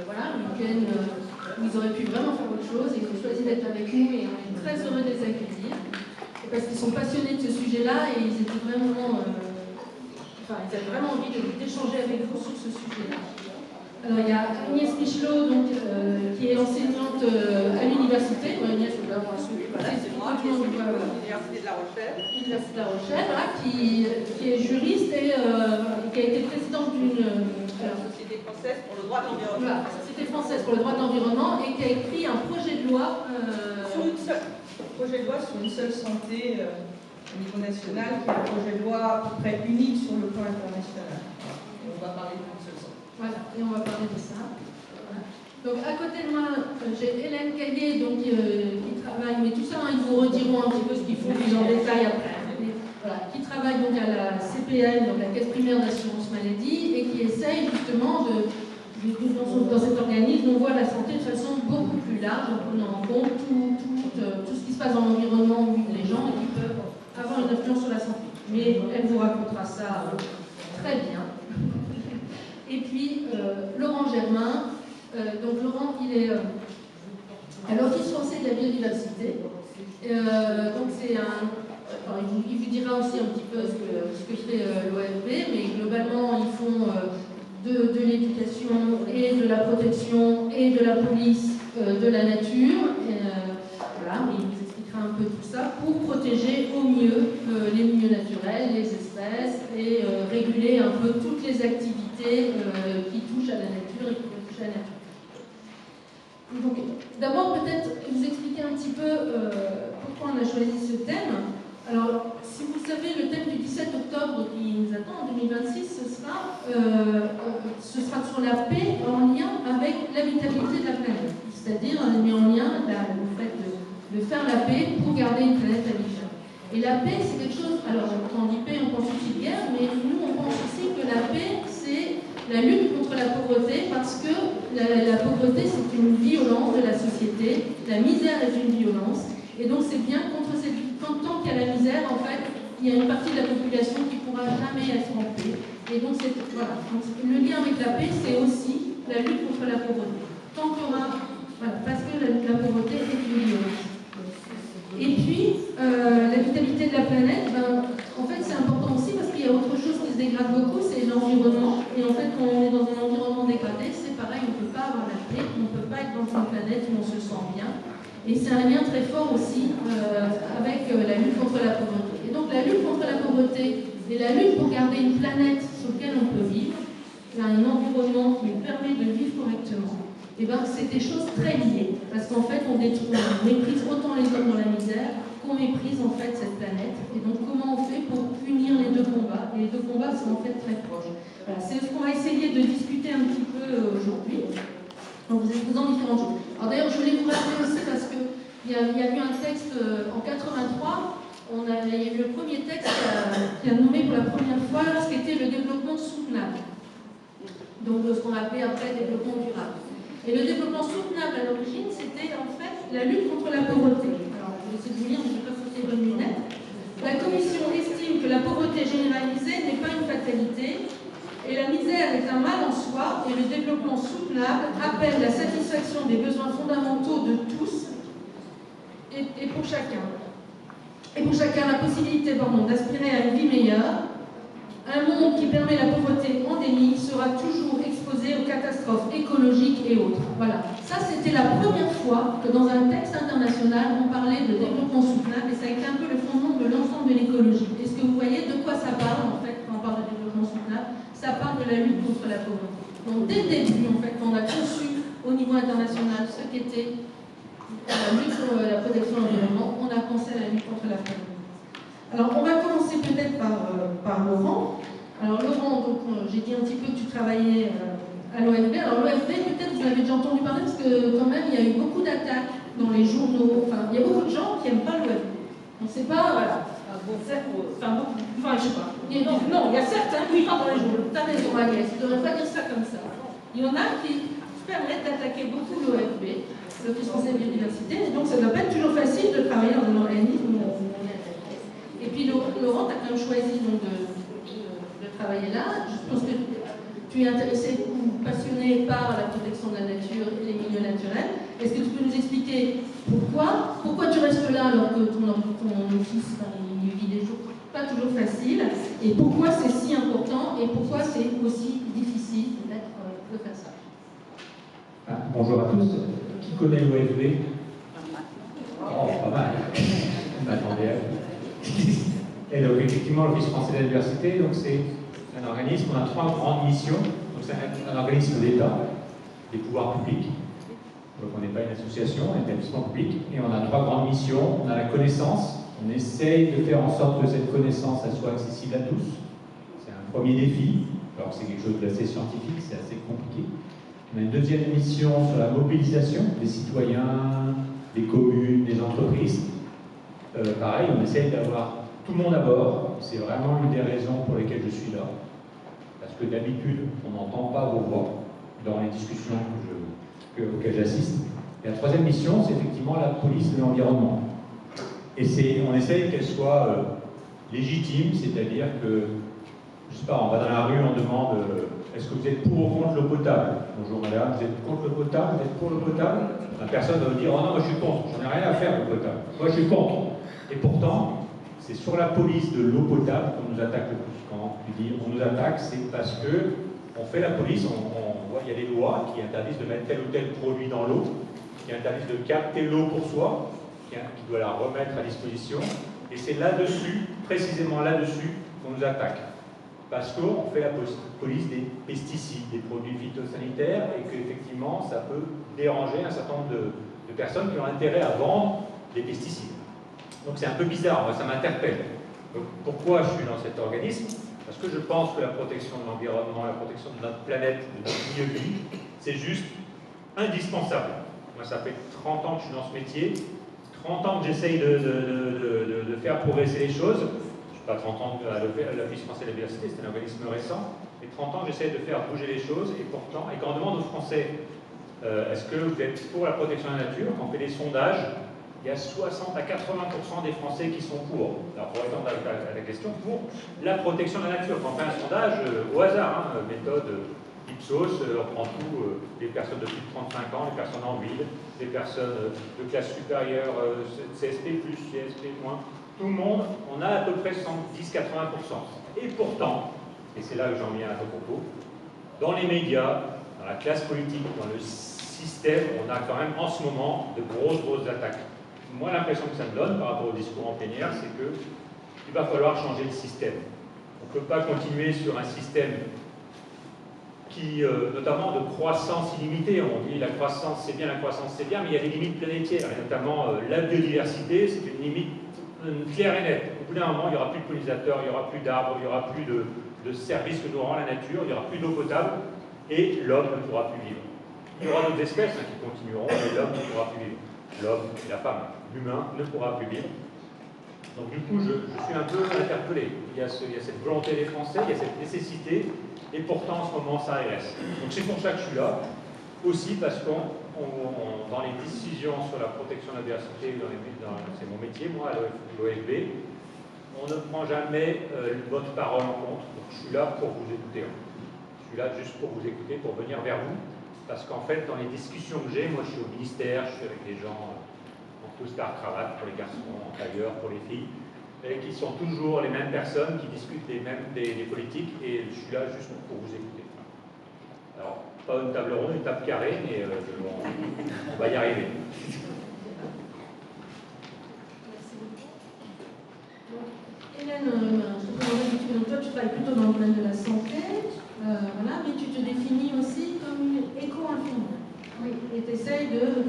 voilà, un week-end où ils auraient pu vraiment faire autre chose, et ils ont choisi d'être avec nous, et on est très heureux de les accueillir, parce qu'ils sont passionnés de ce sujet-là, et ils étaient vraiment, ils avaient vraiment envie d'échanger avec vous sur ce sujet-là. Alors il y a Agnès Michelot, donc, qui est enseignante à l'université. Agnès, c'est moi, qui est l'Université de La Rochelle. L'Université de La Rochelle, voilà, qui est juriste et qui a été présidente d'une Société française pour le droit de l'environnement. Voilà, Société française pour le droit de l'environnement, et qui a écrit un projet de loi projet de loi sur une seule santé au niveau national, qui est un projet de loi à peu près unique sur le plan international. On va parler d'une seule santé. Voilà, et on va parler de ça. Voilà. Donc à côté de moi, j'ai Hélène Caillé, donc, qui travaille, mais tout ça, hein, ils vous rediront un petit peu ce qu'ils font plus en détail après. Voilà, qui travaille donc à la CPN, donc la Caisse primaire d'assurance maladie, et qui essaye justement dans cet organisme, on voit la santé de façon beaucoup plus large, en prenant en compte tout ce qui se passe dans l'environnement où vivent les gens et qui peuvent avoir une influence sur la santé. Mais elle vous racontera ça très bien. Et puis Laurent Germain, donc Laurent, il est à l'Office français de la biodiversité. Donc c'est il vous dira aussi un petit peu ce que fait l'OFB, mais globalement ils font de l'éducation et de la protection et de la police de la nature. Voilà, il vous expliquera un peu tout ça pour protéger au mieux les milieux naturels, les espèces, et réguler un peu toutes les activités qui touchent à la nature et qui touchent à la nature. Donc, d'abord, peut-être vous expliquer un petit peu pourquoi on a choisi ce thème. Alors, si vous savez, le thème du 17 octobre qui nous attend en 2026, ce sera sur la paix en lien avec l'habitabilité de la planète. C'est-à-dire, on a mis en lien le fait de faire la paix pour garder une planète habitable. Et la paix, c'est quelque chose, alors quand on dit paix, on pense aussi de guerre, mais nous, on pense aussi que la paix, c'est la lutte contre la pauvreté, parce que la pauvreté, c'est une violence de la société, la misère est une violence, et donc c'est bien contre cette tant qu'il y a la misère, en fait, il y a une partie de la population qui ne pourra jamais être en paix. Et donc, voilà. Donc, le lien avec la paix, c'est aussi la lutte contre la pauvreté. Tant qu'il y aura, voilà, parce que la pauvreté est une violence. Et puis, l'habitabilité de la planète, en fait, c'est important aussi parce qu'il y a autre chose qui se dégrade beaucoup, c'est l'environnement. Et en fait, quand on est dans un environnement dégradé, c'est pareil, on ne peut pas avoir la paix, on ne peut pas être dans une planète où on se sent bien. Et c'est un lien très fort aussi avec la lutte contre la pauvreté. Et donc la lutte contre la pauvreté et la lutte pour garder une planète sur laquelle on peut vivre, un environnement qui nous permet de vivre correctement, et c'est des choses très liées. Parce qu'en fait, on méprise autant les hommes dans la misère qu'on méprise en fait cette planète. Et donc comment on fait pour unir les deux combats? Et les deux combats sont en fait très proches. Voilà, c'est ce qu'on va essayer de discuter un petit peu aujourd'hui. Donc vous exposant différentes choses. Alors d'ailleurs, je voulais vous rappeler aussi parce qu'il y a eu un texte en 83, il y a eu le premier texte qui a nommé pour la première fois ce qu'était le développement soutenable. Donc ce qu'on appelait après développement durable. Et le développement soutenable à l'origine, c'était en fait la lutte contre la pauvreté. Alors je vais essayer de vous lire, mais je ne vais pas sauter bonne lunette. La Commission estime que la pauvreté généralisée n'est pas une fatalité. Et la misère est un mal en soi, et le développement soutenable appelle la satisfaction des besoins fondamentaux de tous et pour chacun. Et pour chacun, la possibilité d'aspirer à une vie meilleure. Un monde qui permet la pauvreté endémique sera toujours exposé aux catastrophes écologiques et autres. Voilà. Ça, c'était la première fois que dans un texte international, on parlait de développement soutenable, et ça a été un peu le fondement de l'ensemble de l'écologie. Est-ce que vous voyez de quoi ça parle, en fait, quand on parle de développement soutenable? Ça parle de la lutte contre la pauvreté. Donc dès le début, en fait, quand on a conçu au niveau international ce qu'était la lutte contre la protection de l'environnement, on a pensé à la lutte contre la pauvreté. Alors on va commencer peut-être par Laurent. Alors Laurent, donc j'ai dit un petit peu que tu travaillais à l'OFB. Alors l'OFB, peut-être vous en avez déjà entendu parler, parce que quand même il y a eu beaucoup d'attaques dans les journaux. Enfin, il y a beaucoup de gens qui n'aiment pas l'OFB. On ne sait pas, voilà. Je sais pas. Non, il y a certains qui parlent dans les journaux. T'as raison, Agnès, tu ne devrais pas dire ça comme ça. Il y en a qui se permettent d'attaquer beaucoup l'OFB, l'Office français de biodiversité, et donc ça ne doit pas être toujours facile de travailler dans un organisme où on est attaqué. Et puis Laurent, tu as quand même choisi donc, de travailler là. Je pense que tu es intéressé ou passionné par la ça alors que ton fils il vit des jours pas toujours faciles, et pourquoi c'est si important et pourquoi c'est aussi difficile peut-être de faire ça. Bonjour à tous. Qui connaît l'OFB? Oh, pas mal. Attendez. Et donc effectivement, l'Office français de la diversité, donc c'est un organisme, on a 3 grandes missions. Donc c'est un organisme d'État, des pouvoirs publics. Donc on n'est pas une association, un établissement public. Et on a 3 grandes missions. On a la connaissance. On essaye de faire en sorte que cette connaissance elle soit accessible à tous. C'est un premier défi. Alors c'est quelque chose d'assez scientifique, c'est assez compliqué. On a une deuxième mission sur la mobilisation des citoyens, des communes, des entreprises. Pareil, on essaye d'avoir tout le monde à bord. C'est vraiment une des raisons pour lesquelles je suis là. Parce que d'habitude, on n'entend pas vos voix dans les discussions auxquelles j'assiste. Et la troisième mission, c'est effectivement la police de l'environnement. Et on essaye qu'elle soit légitime, c'est-à-dire que, je ne sais pas, on va dans la rue, on demande est-ce que vous êtes pour ou contre l'eau potable? Bonjour madame, vous êtes contre l'eau potable? Vous êtes pour l'eau potable? La personne va vous dire oh non, moi je suis contre, j'en ai rien à faire de l'eau potable. Moi je suis contre. Et pourtant, c'est sur la police de l'eau potable qu'on nous attaque le plus. Quand tu dis on nous attaque, c'est parce que on fait la police, on voit il y a des lois qui interdisent de mettre tel ou tel produit dans l'eau, qui interdisent de capter l'eau pour soi, qui doit la remettre à disposition. Et c'est là-dessus, précisément là-dessus, qu'on nous attaque. Parce qu'on fait la police des pesticides, des produits phytosanitaires, et qu'effectivement, ça peut déranger un certain nombre de personnes qui ont intérêt à vendre des pesticides. Donc c'est un peu bizarre, moi ça m'interpelle. Donc pourquoi je suis dans cet organisme? Parce que je pense que la protection de l'environnement, la protection de notre planète, de notre milieu de vie, c'est juste indispensable. Moi ça fait 30 ans que je suis dans ce métier, 30 ans que j'essaye de faire progresser les choses. Pas 30 ans à l'Office français de la diversité, c'est un organisme récent, et 30 ans j'essaie de faire bouger les choses, et pourtant, et quand on demande aux Français est-ce que vous êtes pour la protection de la nature, quand on fait des sondages, il y a 60 à 80% des Français qui sont pour. Alors pour répondre à la question, pour la protection de la nature. Quand on fait un sondage au hasard, méthode Ipsos, on prend tout, les personnes de plus de 35 ans, les personnes en ville, les personnes de classe supérieure, CSP+, CSP-, tout le monde, on a à peu près 70-80%. Et pourtant, et c'est là que j'en viens à vos propos, dans les médias, dans la classe politique, dans le système, on a quand même en ce moment de grosses attaques. Moi, l'impression que ça me donne par rapport au discours en plénière, c'est qu'il va falloir changer le système. On ne peut pas continuer sur un système qui, notamment de croissance illimitée, on dit la croissance c'est bien, mais il y a des limites planétaires, et notamment la biodiversité, c'est une limite claire et nette. Au bout d'un moment, il n'y aura plus de pollinisateurs, il n'y aura plus d'arbres, il n'y aura plus de services que nous rend la nature, il n'y aura plus d'eau potable, et l'homme ne pourra plus vivre. Il y aura d'autres espèces qui continueront, mais l'homme ne pourra plus vivre. L'homme et la femme, l'humain ne pourra plus vivre. Donc du coup, je suis un peu interpellé. Il y a cette volonté des Français, il y a cette nécessité, et pourtant en ce moment ça régresse. Donc c'est pour ça que je suis là, aussi parce que dans les décisions sur la protection de la diversité, c'est mon métier, moi, à l'OFB, on ne prend jamais votre parole en compte. Donc je suis là pour vous écouter. Je suis là juste pour vous écouter, pour venir vers vous. Parce qu'en fait, dans les discussions que j'ai, moi je suis au ministère, je suis avec des gens en costard cravate pour les garçons, en tailleur pour les filles, et qui sont toujours les mêmes personnes, qui discutent des politiques, et je suis là juste pour vous écouter. Alors, pas une table ronde, une table carrée, mais on va y arriver. Hélène, je te demanderais si toi tu travailles plutôt dans le domaine de la santé, voilà, mais tu te définis aussi comme une éco-infirmière. Oui. Et tu essayes de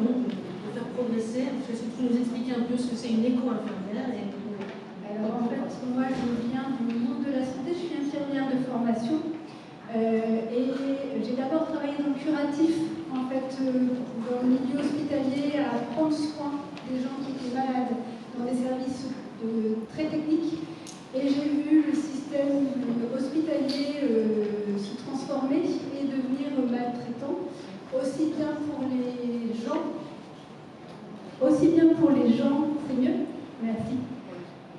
faire progresser, parce que si tu nous expliquer un peu ce que c'est une éco-infirmière. Alors en fait, moi je viens du monde de la santé, je suis infirmière de formation, et j'ai d'abord travaillé dans le curatif, en fait, dans le milieu hospitalier, à prendre soin des gens qui étaient malades, dans des services très techniques. Et j'ai vu le système hospitalier se transformer et devenir maltraitant, aussi bien pour les gens, c'est mieux, merci,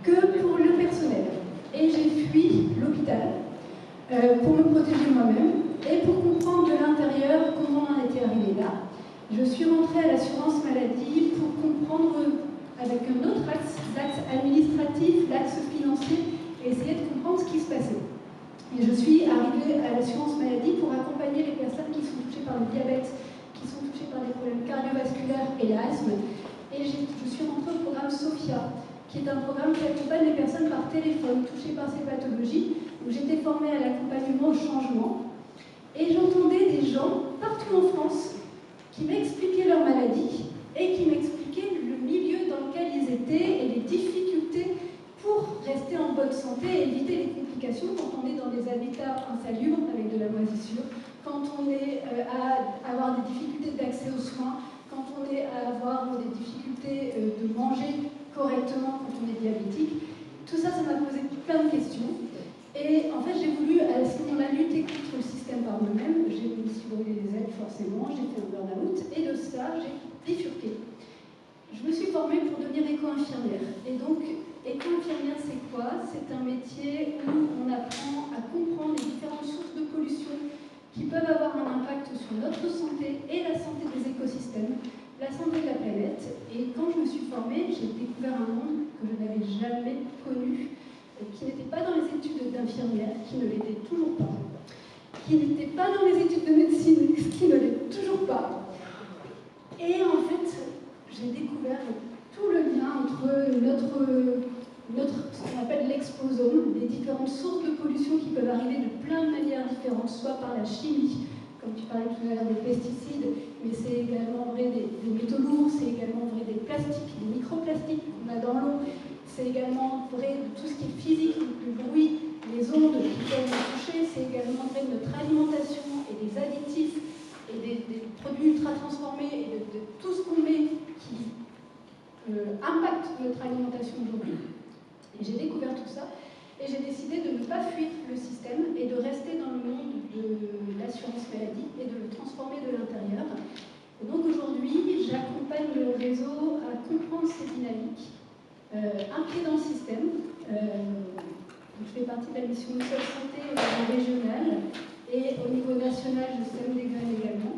que pour le personnel. Et j'ai fui l'hôpital pour me protéger moi-même et pour comprendre de l'intérieur comment on était arrivé là. Je suis rentrée à l'assurance maladie pour comprendre avec un autre axe, l'axe administratif, l'axe financier, et essayer de comprendre ce qui se passait. Et je suis arrivée à l'assurance maladie pour accompagner les personnes qui sont touchées par le diabète, qui sont touchées par des problèmes cardiovasculaires et l'asthme. Et je suis rentrée au programme SOFIA, qui est un programme qui accompagne les personnes par téléphone touchées par ces pathologies, où j'étais formée à l'accompagnement au changement. Et j'entendais des gens partout en France qui m'expliquaient leur maladie et qui m'expliquaient le milieu dans lequel ils étaient et les difficultés pour rester en bonne santé et éviter les complications quand on est dans des habitats insalubres avec de la moisissure, quand on est à avoir des difficultés d'accès aux soins, quand on est à avoir des difficultés de manger correctement quand on est diabétique. Tout ça, ça m'a posé plein de questions. Et en fait, j'ai voulu à ce moment-là lutter contre le système par moi-même. J'ai aussi brûlé les ailes forcément, j'ai fait un burn-out et de ça, j'ai bifurqué. Je me suis formée pour devenir éco-infirmière. Et donc, éco-infirmière, c'est quoi? C'est un métier où on apprend à comprendre les différentes sources de pollution qui peuvent avoir un impact sur notre santé et la santé des écosystèmes, la santé de la planète. Et quand je me suis formée, j'ai découvert un monde que je n'avais jamais connu, qui n'était pas dans les études d'infirmière, qui ne l'était toujours pas, qui n'était pas dans les études de médecine, qui ne l'est toujours pas. Et en fait, j'ai découvert tout le lien entre ce qu'on appelle l'exposome, les différentes sources de pollution qui peuvent arriver de plein de manières différentes, soit par la chimie, comme tu parlais tout à l'heure des pesticides, mais c'est également vrai des métaux lourds, c'est également vrai des plastiques, des microplastiques qu'on a dans l'eau, c'est également vrai de tout ce qui est physique, le bruit, les ondes qui peuvent nous toucher, c'est également vrai de notre alimentation et des additifs et des produits ultra transformés et de tout ce qu'on met qui impacte notre alimentation aujourd'hui. Et j'ai découvert tout ça et j'ai décidé de ne pas fuir le système et de rester dans le monde de l'assurance maladie et de le transformer de l'intérieur. Et donc aujourd'hui, j'accompagne le réseau à comprendre ces dynamiques, un pied dans le système. Je fais partie de la mission de Seule Santé au niveau régional et au niveau national, je sème des graines également.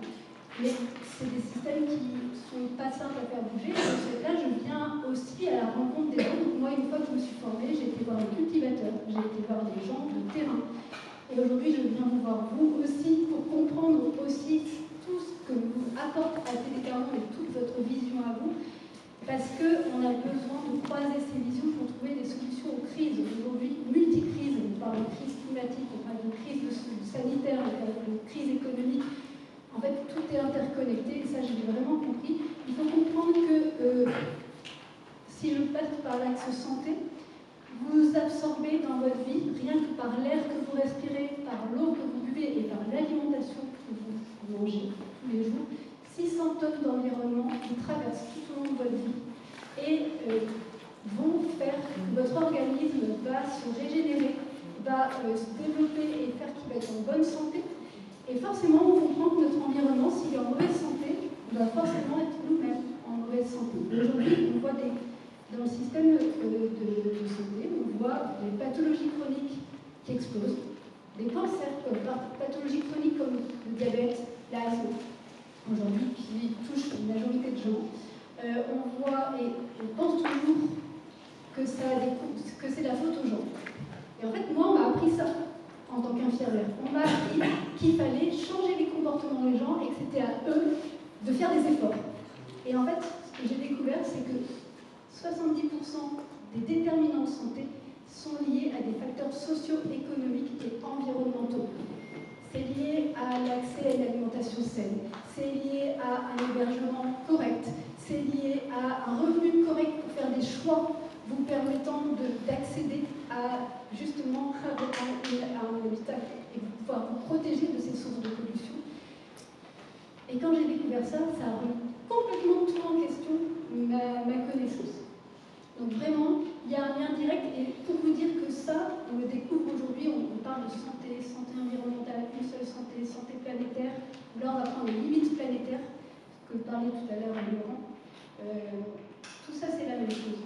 Mais c'est des systèmes qui ne sont pas simples à faire bouger. Donc là, je viens aussi à la rencontre des gens. Donc moi, une fois que je me suis formée, j'ai été voir les cultivateurs, j'ai été voir des gens de terrain. Et aujourd'hui, je viens vous voir vous aussi pour comprendre aussi tout ce que vous apporte ATD40 et toute votre vision à vous. Parce qu'on a besoin de croiser ces visions pour trouver des solutions aux crises. Aujourd'hui, multi-crises, on parle de crise climatique, on parle de crise sanitaire, on parle de crise économique. En fait, tout est interconnecté, et ça, j'ai vraiment compris. Il faut comprendre que si je passe par l'axe santé, vous absorbez dans votre vie, rien que par l'air que vous respirez, par l'eau que vous buvez et par l'alimentation que vous mangez tous les jours, 600 tonnes d'environnement qui traversent tout au long de votre vie et vont faire que votre organisme va se régénérer, va se développer et faire qu'il va être en bonne santé. Et forcément, on comprend que notre environnement, s'il est en mauvaise santé, va forcément être nous-mêmes en mauvaise santé. Aujourd'hui, on voit dans le système de santé, on voit des pathologies chroniques qui explosent, des cancers comme pathologies chroniques comme le diabète, l'asthme, aujourd'hui qui touche une majorité de gens. On voit et on pense toujours que c'est la faute aux gens. Et en fait, moi, on m'a appris ça en tant qu'infirmière. On m'a appris qu'il fallait changer les comportements des gens et que c'était à eux de faire des efforts. Et en fait, ce que j'ai découvert, c'est que 70% des déterminants de santé sont liés à des facteurs socio-économiques et environnementaux. C'est lié à l'accès à une alimentation saine, c'est lié à un hébergement correct, c'est lié à un revenu correct pour faire des choix vous permettant d'accéder à justement à un habitat et pouvoir vous protéger de ces sources de pollution. Et quand j'ai découvert ça, ça a remis complètement tout en question ma connaissance. Donc vraiment, il y a un lien direct et pour vous dire que ça, on le découvre aujourd'hui, on parle de santé, santé environnementale, une seule santé, santé planétaire. Là, on va prendre les limites planétaires, que je parlais tout à l'heure à Laurent. Tout ça, c'est la même chose.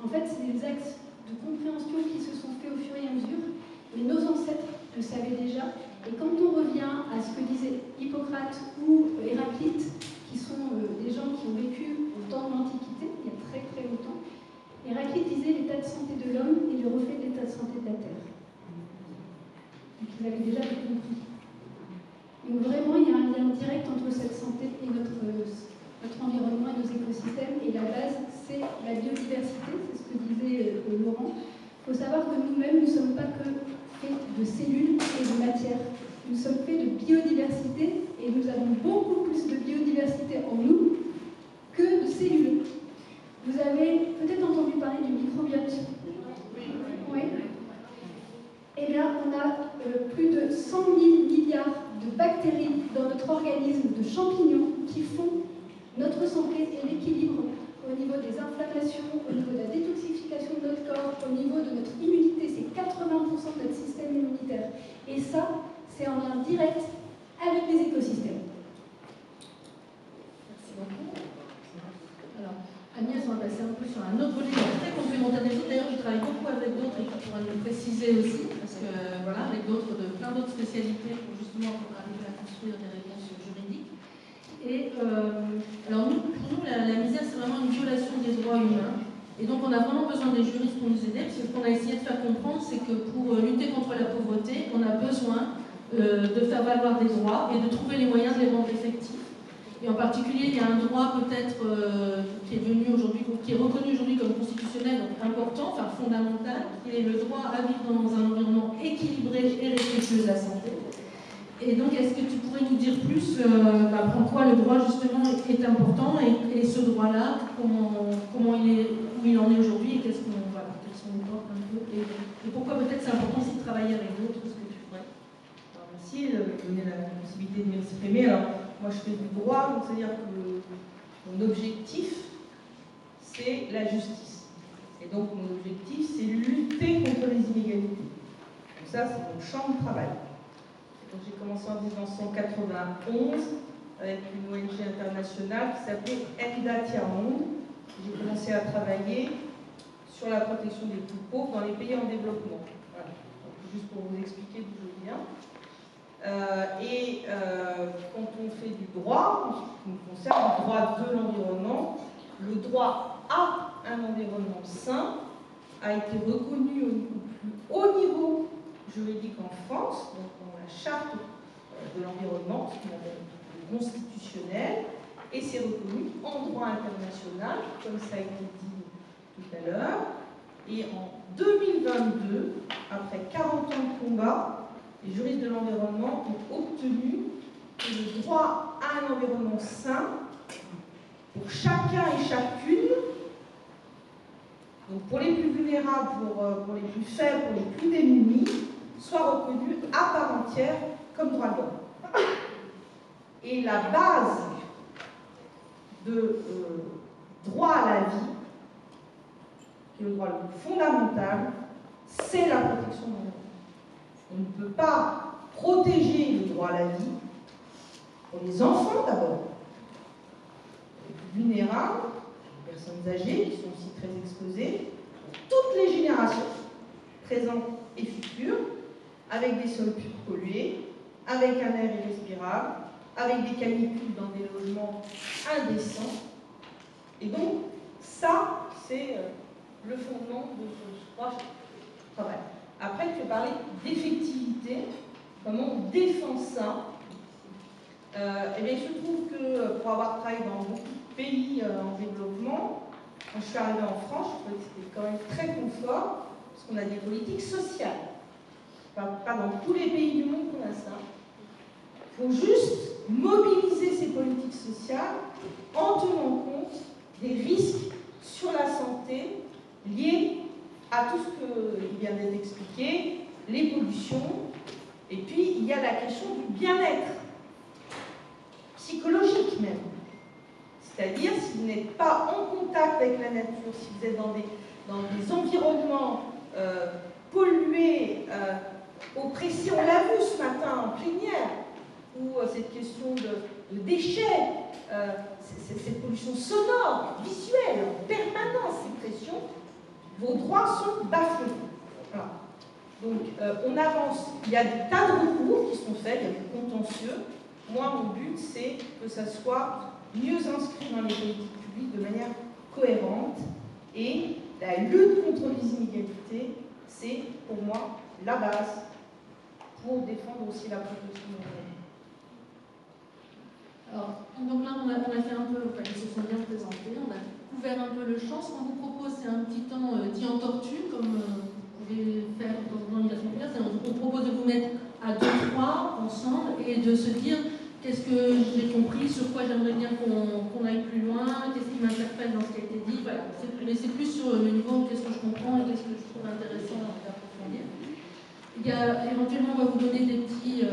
En fait, c'est des axes de compréhension qui se sont faits au fur et à mesure, mais nos ancêtres le savaient déjà. Et quand on revient à ce que disaient Hippocrate ou Héraclite, qui sont des gens qui ont vécu au temps de l'Antiquité, il y a très très longtemps, Héraclite disait l'état de santé de l'homme est le reflet de l'état de santé de la Terre. Donc il avait déjà tout compris. Donc vraiment, il y a un lien direct entre cette santé et notre environnement et nos écosystèmes. Et la base, c'est la biodiversité, c'est ce que disait Laurent. Il faut savoir que nous-mêmes, nous ne sommes pas que faits de cellules et de matière. Nous sommes faits de biodiversité et nous avons beaucoup plus de biodiversité en nous que de cellules. Vous avez peut-être entendu parler du microbiote. Oui. Eh bien, on a plus de 100 000 milliards de bactéries dans notre organisme, de champignons, qui font notre santé et l'équilibre au niveau des inflammations, au niveau de la détoxification de notre corps, au niveau de notre immunité. C'est 80% de notre système immunitaire. Et ça, c'est en lien direct avec les écosystèmes. Merci beaucoup. Alors, Agnès, on va passer un peu sur un autre volet très complémentaire des autres. D'ailleurs, je travaille beaucoup avec d'autres et qui pourraient nous préciser aussi, parce que voilà, avec plein d'autres spécialités pour justement arriver à construire des réponses juridiques. Et alors pour nous, la misère, c'est vraiment une violation des droits humains. Et donc, on a vraiment besoin des juristes pour nous aider, parce que ce qu'on a essayé de faire comprendre, c'est que pour lutter contre la pauvreté, on a besoin de faire valoir des droits et de trouver les moyens de les rendre effectifs. Et en particulier, il y a un droit peut-être qui est reconnu aujourd'hui comme constitutionnel, donc important, enfin fondamental, qui est le droit à vivre dans un environnement équilibré et respectueux de la santé. Et donc, est-ce que tu pourrais nous dire plus en quoi le droit justement est important et ce droit-là, comment où il en est aujourd'hui et quels sont les portes un peu et pourquoi peut-être c'est important aussi de travailler avec d'autres, ce que tu ferais. Alors, merci de me donner la possibilité de m'exprimer. Alors, moi, je fais du droit, donc c'est-à-dire que mon objectif, c'est la justice. Et donc, mon objectif, c'est lutter contre les inégalités. Donc ça, c'est mon champ de travail. Donc, j'ai commencé en 1991 avec une ONG internationale qui s'appelait Enda Tiers-Monde. J'ai commencé à travailler sur la protection des plus pauvres dans les pays en développement. Voilà. Donc, juste pour vous expliquer d'où je viens. Quand on fait du droit, en ce qui nous concerne, le droit de l'environnement, le droit à un environnement sain a été reconnu au plus haut niveau juridique en France, donc dans la charte de l'environnement, ce qu'on appelle le constitutionnel, et c'est reconnu en droit international, comme ça a été dit tout à l'heure. Et en 2022, après 40 ans de combat, les juristes de l'environnement ont obtenu que le droit à un environnement sain pour chacun et chacune, donc pour les plus vulnérables, pour les plus faibles, pour les plus démunis, soit reconnu à part entière comme droit de l'homme. Et la base de droit à la vie, qui est le droit le plus fondamental, c'est la protection de l'environnement. On ne peut pas protéger le droit à la vie pour les enfants d'abord, les plus vulnérables, les personnes âgées qui sont aussi très exposées, pour toutes les générations, présentes et futures, avec des sols pollués, avec un air irrespirable, avec des canicules dans des logements indécents. Et donc, ça, c'est le fondement de ce travail. Après, tu as parlé d'effectivité, comment on défend ça. Eh bien, il se trouve que pour avoir travaillé dans beaucoup de pays en développement, quand je suis arrivée en France, je trouvais que c'était quand même très confort, parce qu'on a des politiques sociales. Pas dans tous les pays du monde qu'on a ça. Il faut juste mobiliser ces politiques sociales en tenant compte des risques sur la santé liés à tout ce qui vient d'être expliqué, les pollutions, et puis il y a la question du bien-être, psychologique même. C'est-à-dire, si vous n'êtes pas en contact avec la nature, si vous êtes dans des environnements pollués, oppressés, on l'a vu ce matin en plénière, où cette question de déchets, cette pollution sonore, visuelle, en permanence, ces pressions, vos droits sont bafoués. Voilà. Donc, on avance. Il y a des tas de recours qui sont faits, il y a des contentieux. Moi, mon but, c'est que ça soit mieux inscrit dans les politiques publiques de manière cohérente et La lutte contre les inégalités, c'est pour moi la base pour défendre aussi la protection de l'environnement. Alors, donc là, on a fait un peu, enfin, ils se sont bien présentés, on a couvert un peu le champ. Ce qu'on vous propose, c'est un petit temps dit en tortue, comme vous pouvez faire dans l'immigration populaire. On vous propose de vous mettre à 2-3 ensemble et de se dire qu'est-ce que j'ai compris, sur quoi j'aimerais bien qu'on aille plus loin, qu'est-ce qui m'interpelle dans ce qui a été dit. Voilà. Mais c'est plus sur le niveau qu'est-ce que je comprends et qu'est-ce que je trouve intéressant d'approfondir. Il y a, éventuellement, on va vous donner des petits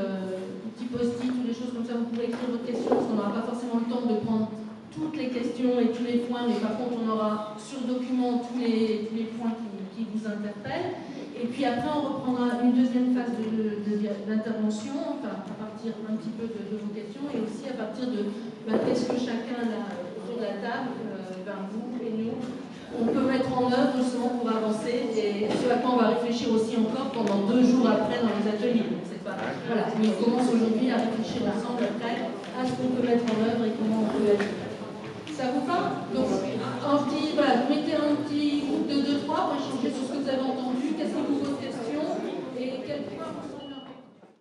post-it ou des choses comme ça, vous pourrez écrire votre question, parce qu'on n'aura pas forcément le temps de prendre toutes les questions et tous les points, mais par contre, on aura sur le document tous les points qui vous interpellent. Et puis après, on reprendra une deuxième phase d'intervention, enfin, à partir un petit peu de vos questions, et aussi à partir de qu'est-ce que chacun là, autour de la table, vous et nous, on peut mettre en œuvre justement pour avancer, et ce à quoi on va réfléchir aussi encore pendant 2 jours après dans les ateliers. Donc, c'est pas, voilà, mais on commence aujourd'hui à réfléchir ensemble après à ce qu'on peut mettre en œuvre et comment on peut agir. Ça vous va? Donc, voilà, vous mettez un petit groupe de 2-3 pour échanger sur ce que vous avez entendu, qu'est-ce qui vous pose question et quel point vous semble important.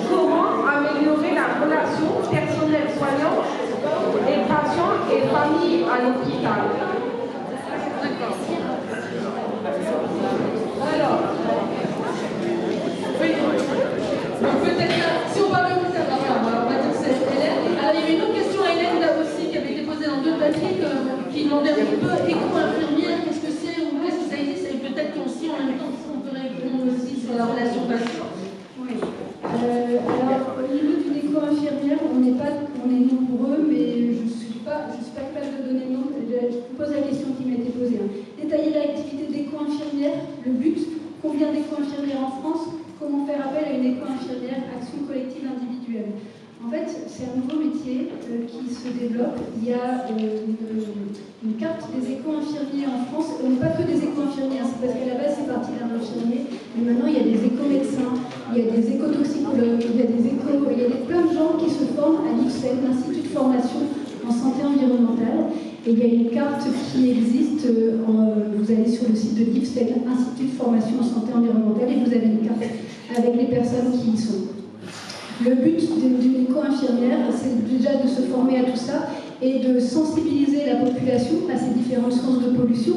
Comment améliorer la relation personnel-soignant et patients et familles à l'hôpital? D'accord. Alors, oui. Donc peut-être là, si on parle de vous, ça va, on va dire que c'est Hélène. Alors il y avait une autre question à Hélène là aussi qui avait été posée dans 2 papiers qui demandait un petit peu éco-infirmière, qu'est-ce que c'est ou qu'est-ce que ça existe, et peut-être qu'aussi en même temps on peut répondre aussi sur la relation patient. Oui. Alors, au niveau d'une éco-infirmière, on est nombreux, mais je ne suis pas capable de donner le nom. Je vous pose la question qui m'a été posée. Détailler l'activité d'éco-infirmière, le but, combien d'éco-infirmières en France, comment faire appel à une éco-infirmière, action collective individuelle. En fait, c'est un nouveau métier qui se développe. Il y a une carte des éco-infirmiers en France. On n'est pas que des éco-infirmiers, c'est parce qu'à la base c'est parti d'un infirmier, mais maintenant il y a des éco-médecins, il y a des éco-toxicologues, il y a plein de gens qui se forment à l'IFSEN, l'Institut de formation en santé environnementale. Et il y a une carte qui existe, vous allez sur le site de l'IFSEN, Institut de formation en santé environnementale, et vous avez une carte avec les personnes qui y sont. Le but d'une éco-infirmière, c'est déjà de se former à tout ça et de sensibiliser la population à ces différentes sources de pollution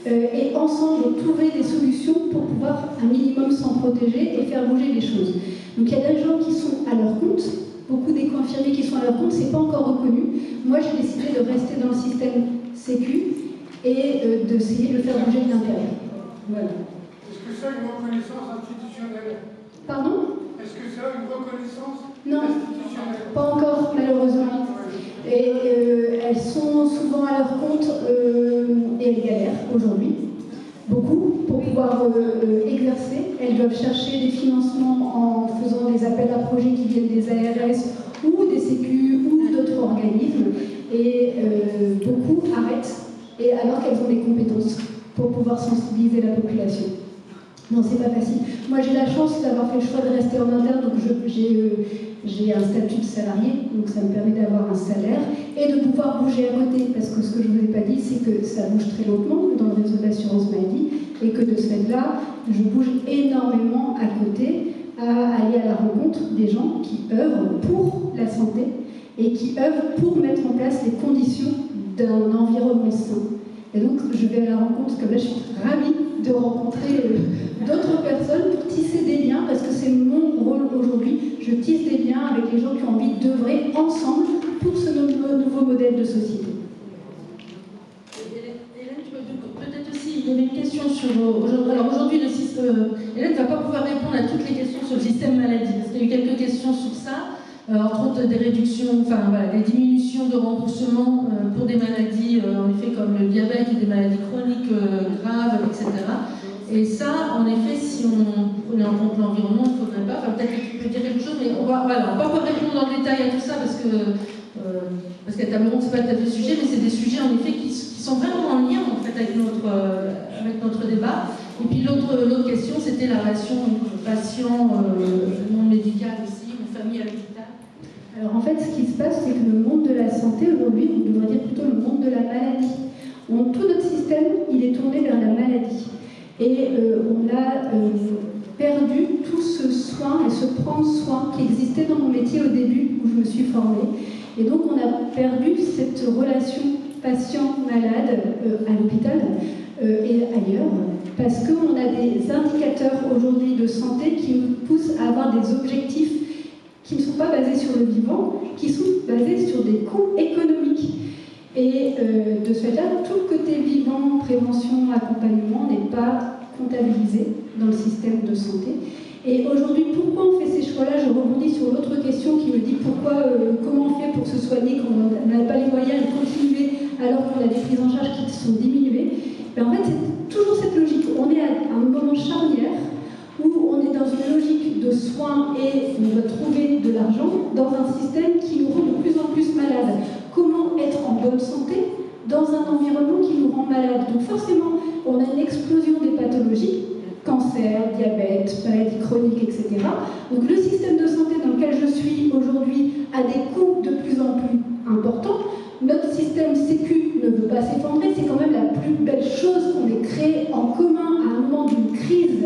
et ensemble trouver des solutions pour pouvoir un minimum s'en protéger et faire bouger les choses. Donc il y a des gens qui sont à leur compte, beaucoup d'éco-infirmiers qui sont à leur compte, c'est pas encore reconnu. Moi j'ai décidé de rester dans le système Sécu et d'essayer de le faire bouger de l'intérieur. Voilà. Est-ce que ça a une reconnaissance institutionnelle? Pardon? Est-ce que ça a une reconnaissance institutionnelle? Pas encore, malheureusement. Et elles sont souvent à leur compte et elles galèrent aujourd'hui, beaucoup, pour pouvoir exercer. Elles doivent chercher des financements en faisant des appels à projets qui viennent des ARS ou des Sécu ou d'autres organismes. Et beaucoup arrêtent, et alors qu'elles ont des compétences pour pouvoir sensibiliser la population. Non, c'est pas facile. Moi, j'ai la chance d'avoir fait le choix de rester en interne, donc j'ai un statut de salarié, donc ça me permet d'avoir un salaire et de pouvoir bouger à côté, parce que ce que je ne vous ai pas dit, c'est que ça bouge très lentement dans le réseau d'assurance maladie, et que de ce fait-là, je bouge énormément à côté, à aller à la rencontre des gens qui œuvrent pour la santé et qui œuvrent pour mettre en place les conditions d'un environnement sain. Et donc, je vais à la rencontre, comme là, je suis ravie de rencontrer d'autres personnes pour tisser des liens, parce que c'est mon rôle aujourd'hui. Je tisse des liens avec les gens qui ont envie d'œuvrer ensemble pour ce nouveau modèle de société. Hélène, peut-être aussi, il y avait une question sur... Alors aujourd'hui, Hélène ne va pas pouvoir répondre à toutes les questions sur le système maladie, parce qu'il y a eu quelques questions sur ça. Entre autres des réductions, enfin voilà, des diminutions de remboursement pour des maladies, en effet, comme le diabète ou des maladies chroniques graves, etc. Et ça, en effet, si on prenait en compte l'environnement, il ne faudrait pas. Enfin, peut-être que tu peux dire quelque chose, mais on va pas encore répondre dans le détail à tout ça, parce qu'à table ronde, c'est pas tout à fait le sujet, mais c'est des sujets, en effet, qui sont vraiment en lien, en fait, avec notre débat. Et puis l'autre question, c'était la relation patient non médical aussi, ou famille à l'hôpital. Alors en fait, ce qui se passe, c'est que le monde de la santé aujourd'hui, on devrait dire plutôt le monde de la maladie, Donc tout notre système, il est tourné vers la maladie. Et on a perdu tout ce soin et ce prendre soin qui existait dans mon métier au début où je me suis formée. Et donc on a perdu cette relation patient-malade à l'hôpital et ailleurs, parce qu'on a des indicateurs aujourd'hui de santé qui nous poussent à avoir des objectifs qui ne sont pas basés sur le vivant, qui sont basés sur des coûts économiques. Et de ce fait-là, tout le côté vivant, prévention, accompagnement n'est pas comptabilisé dans le système de santé. Et aujourd'hui, pourquoi on fait ces choix-là? Je rebondis sur l'autre question qui me dit comment on fait pour se soigner quand on n'a pas les moyens de continuer alors qu'on a des prises en charge qui sont diminuées. Ben en fait, c'est toujours cette logique. On est à un moment charnière où on est dans une logique de soins et on va trouver de l'argent dans un système qui nous rend de plus en plus malades. Comment être en bonne santé dans un environnement qui nous rend malades? Donc forcément, on a une explosion des pathologies, cancer, diabète, maladies chroniques, etc. Donc le système de santé dans lequel je suis aujourd'hui a des coûts de plus en plus importants. Notre système Sécu ne veut pas s'effondrer, c'est quand même la plus belle chose qu'on ait créée en commun à un moment d'une crise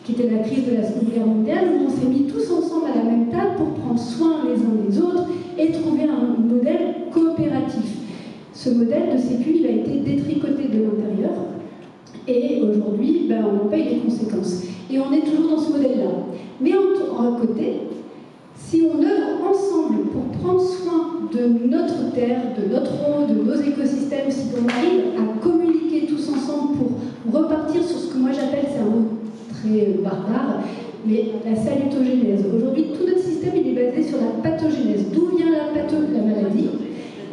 qui était la crise de la Seconde Guerre mondiale, où on s'est mis tous ensemble à la même table pour prendre soin les uns des autres et trouver un modèle coopératif. Ce modèle de Sécu, il a été détricoté de l'intérieur et aujourd'hui, on en paye les conséquences. Et on est toujours dans ce modèle-là. Mais en côté, si on œuvre ensemble pour prendre soin de notre terre, de notre eau, de nos écosystèmes, si on arrive à communiquer tous ensemble pour repartir sur ce que moi j'appelle, c'est un mot très barbare, mais la salutogénèse. Aujourd'hui, tout notre système il est basé sur la pathogénèse. D'où vient la maladie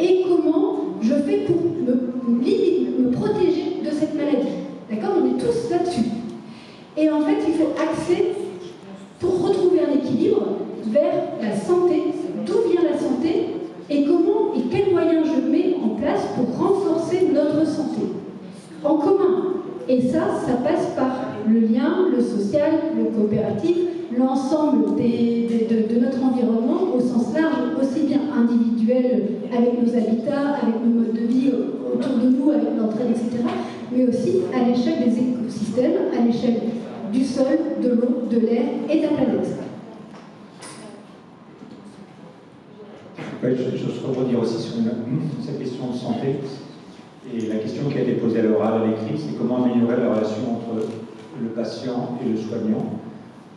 et comment je fais pour me protéger de cette maladie. D'accord? On est tous là-dessus. Et en fait, il faut axer pour retrouver un équilibre vers la santé. D'où vient la santé et comment et quels moyens je mets en place pour renforcer notre santé en commun. Et ça passe par le lien, le social, le coopératif, l'ensemble de notre environnement au sens large, aussi bien individuel avec nos habitats, avec nos modes de vie autour de nous, avec l'entraide, etc., mais aussi à l'échelle des écosystèmes, à l'échelle du sol, de l'eau, de l'air et de la planète. Oui, je rebondir aussi sur cette question de santé. Et la question qui a été posée à l'oral, à l'écrit, c'est comment améliorer la relation entre le patient et le soignant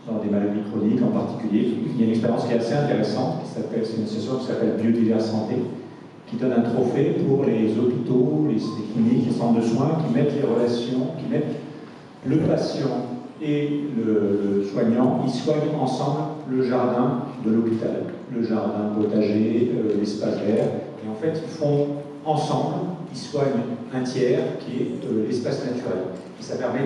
dans des maladies chroniques en particulier. Il y a une expérience qui est assez intéressante, c'est une association qui s'appelle Biodiverse Santé, qui donne un trophée pour les hôpitaux, les cliniques, les centres de soins, qui mettent les relations, qui mettent le patient et le soignant, ils soignent ensemble le jardin de l'hôpital, le jardin potager, l'espace vert, et en fait ils font ensemble, ils soignent un tiers qui est l'espace naturel. Et ça permet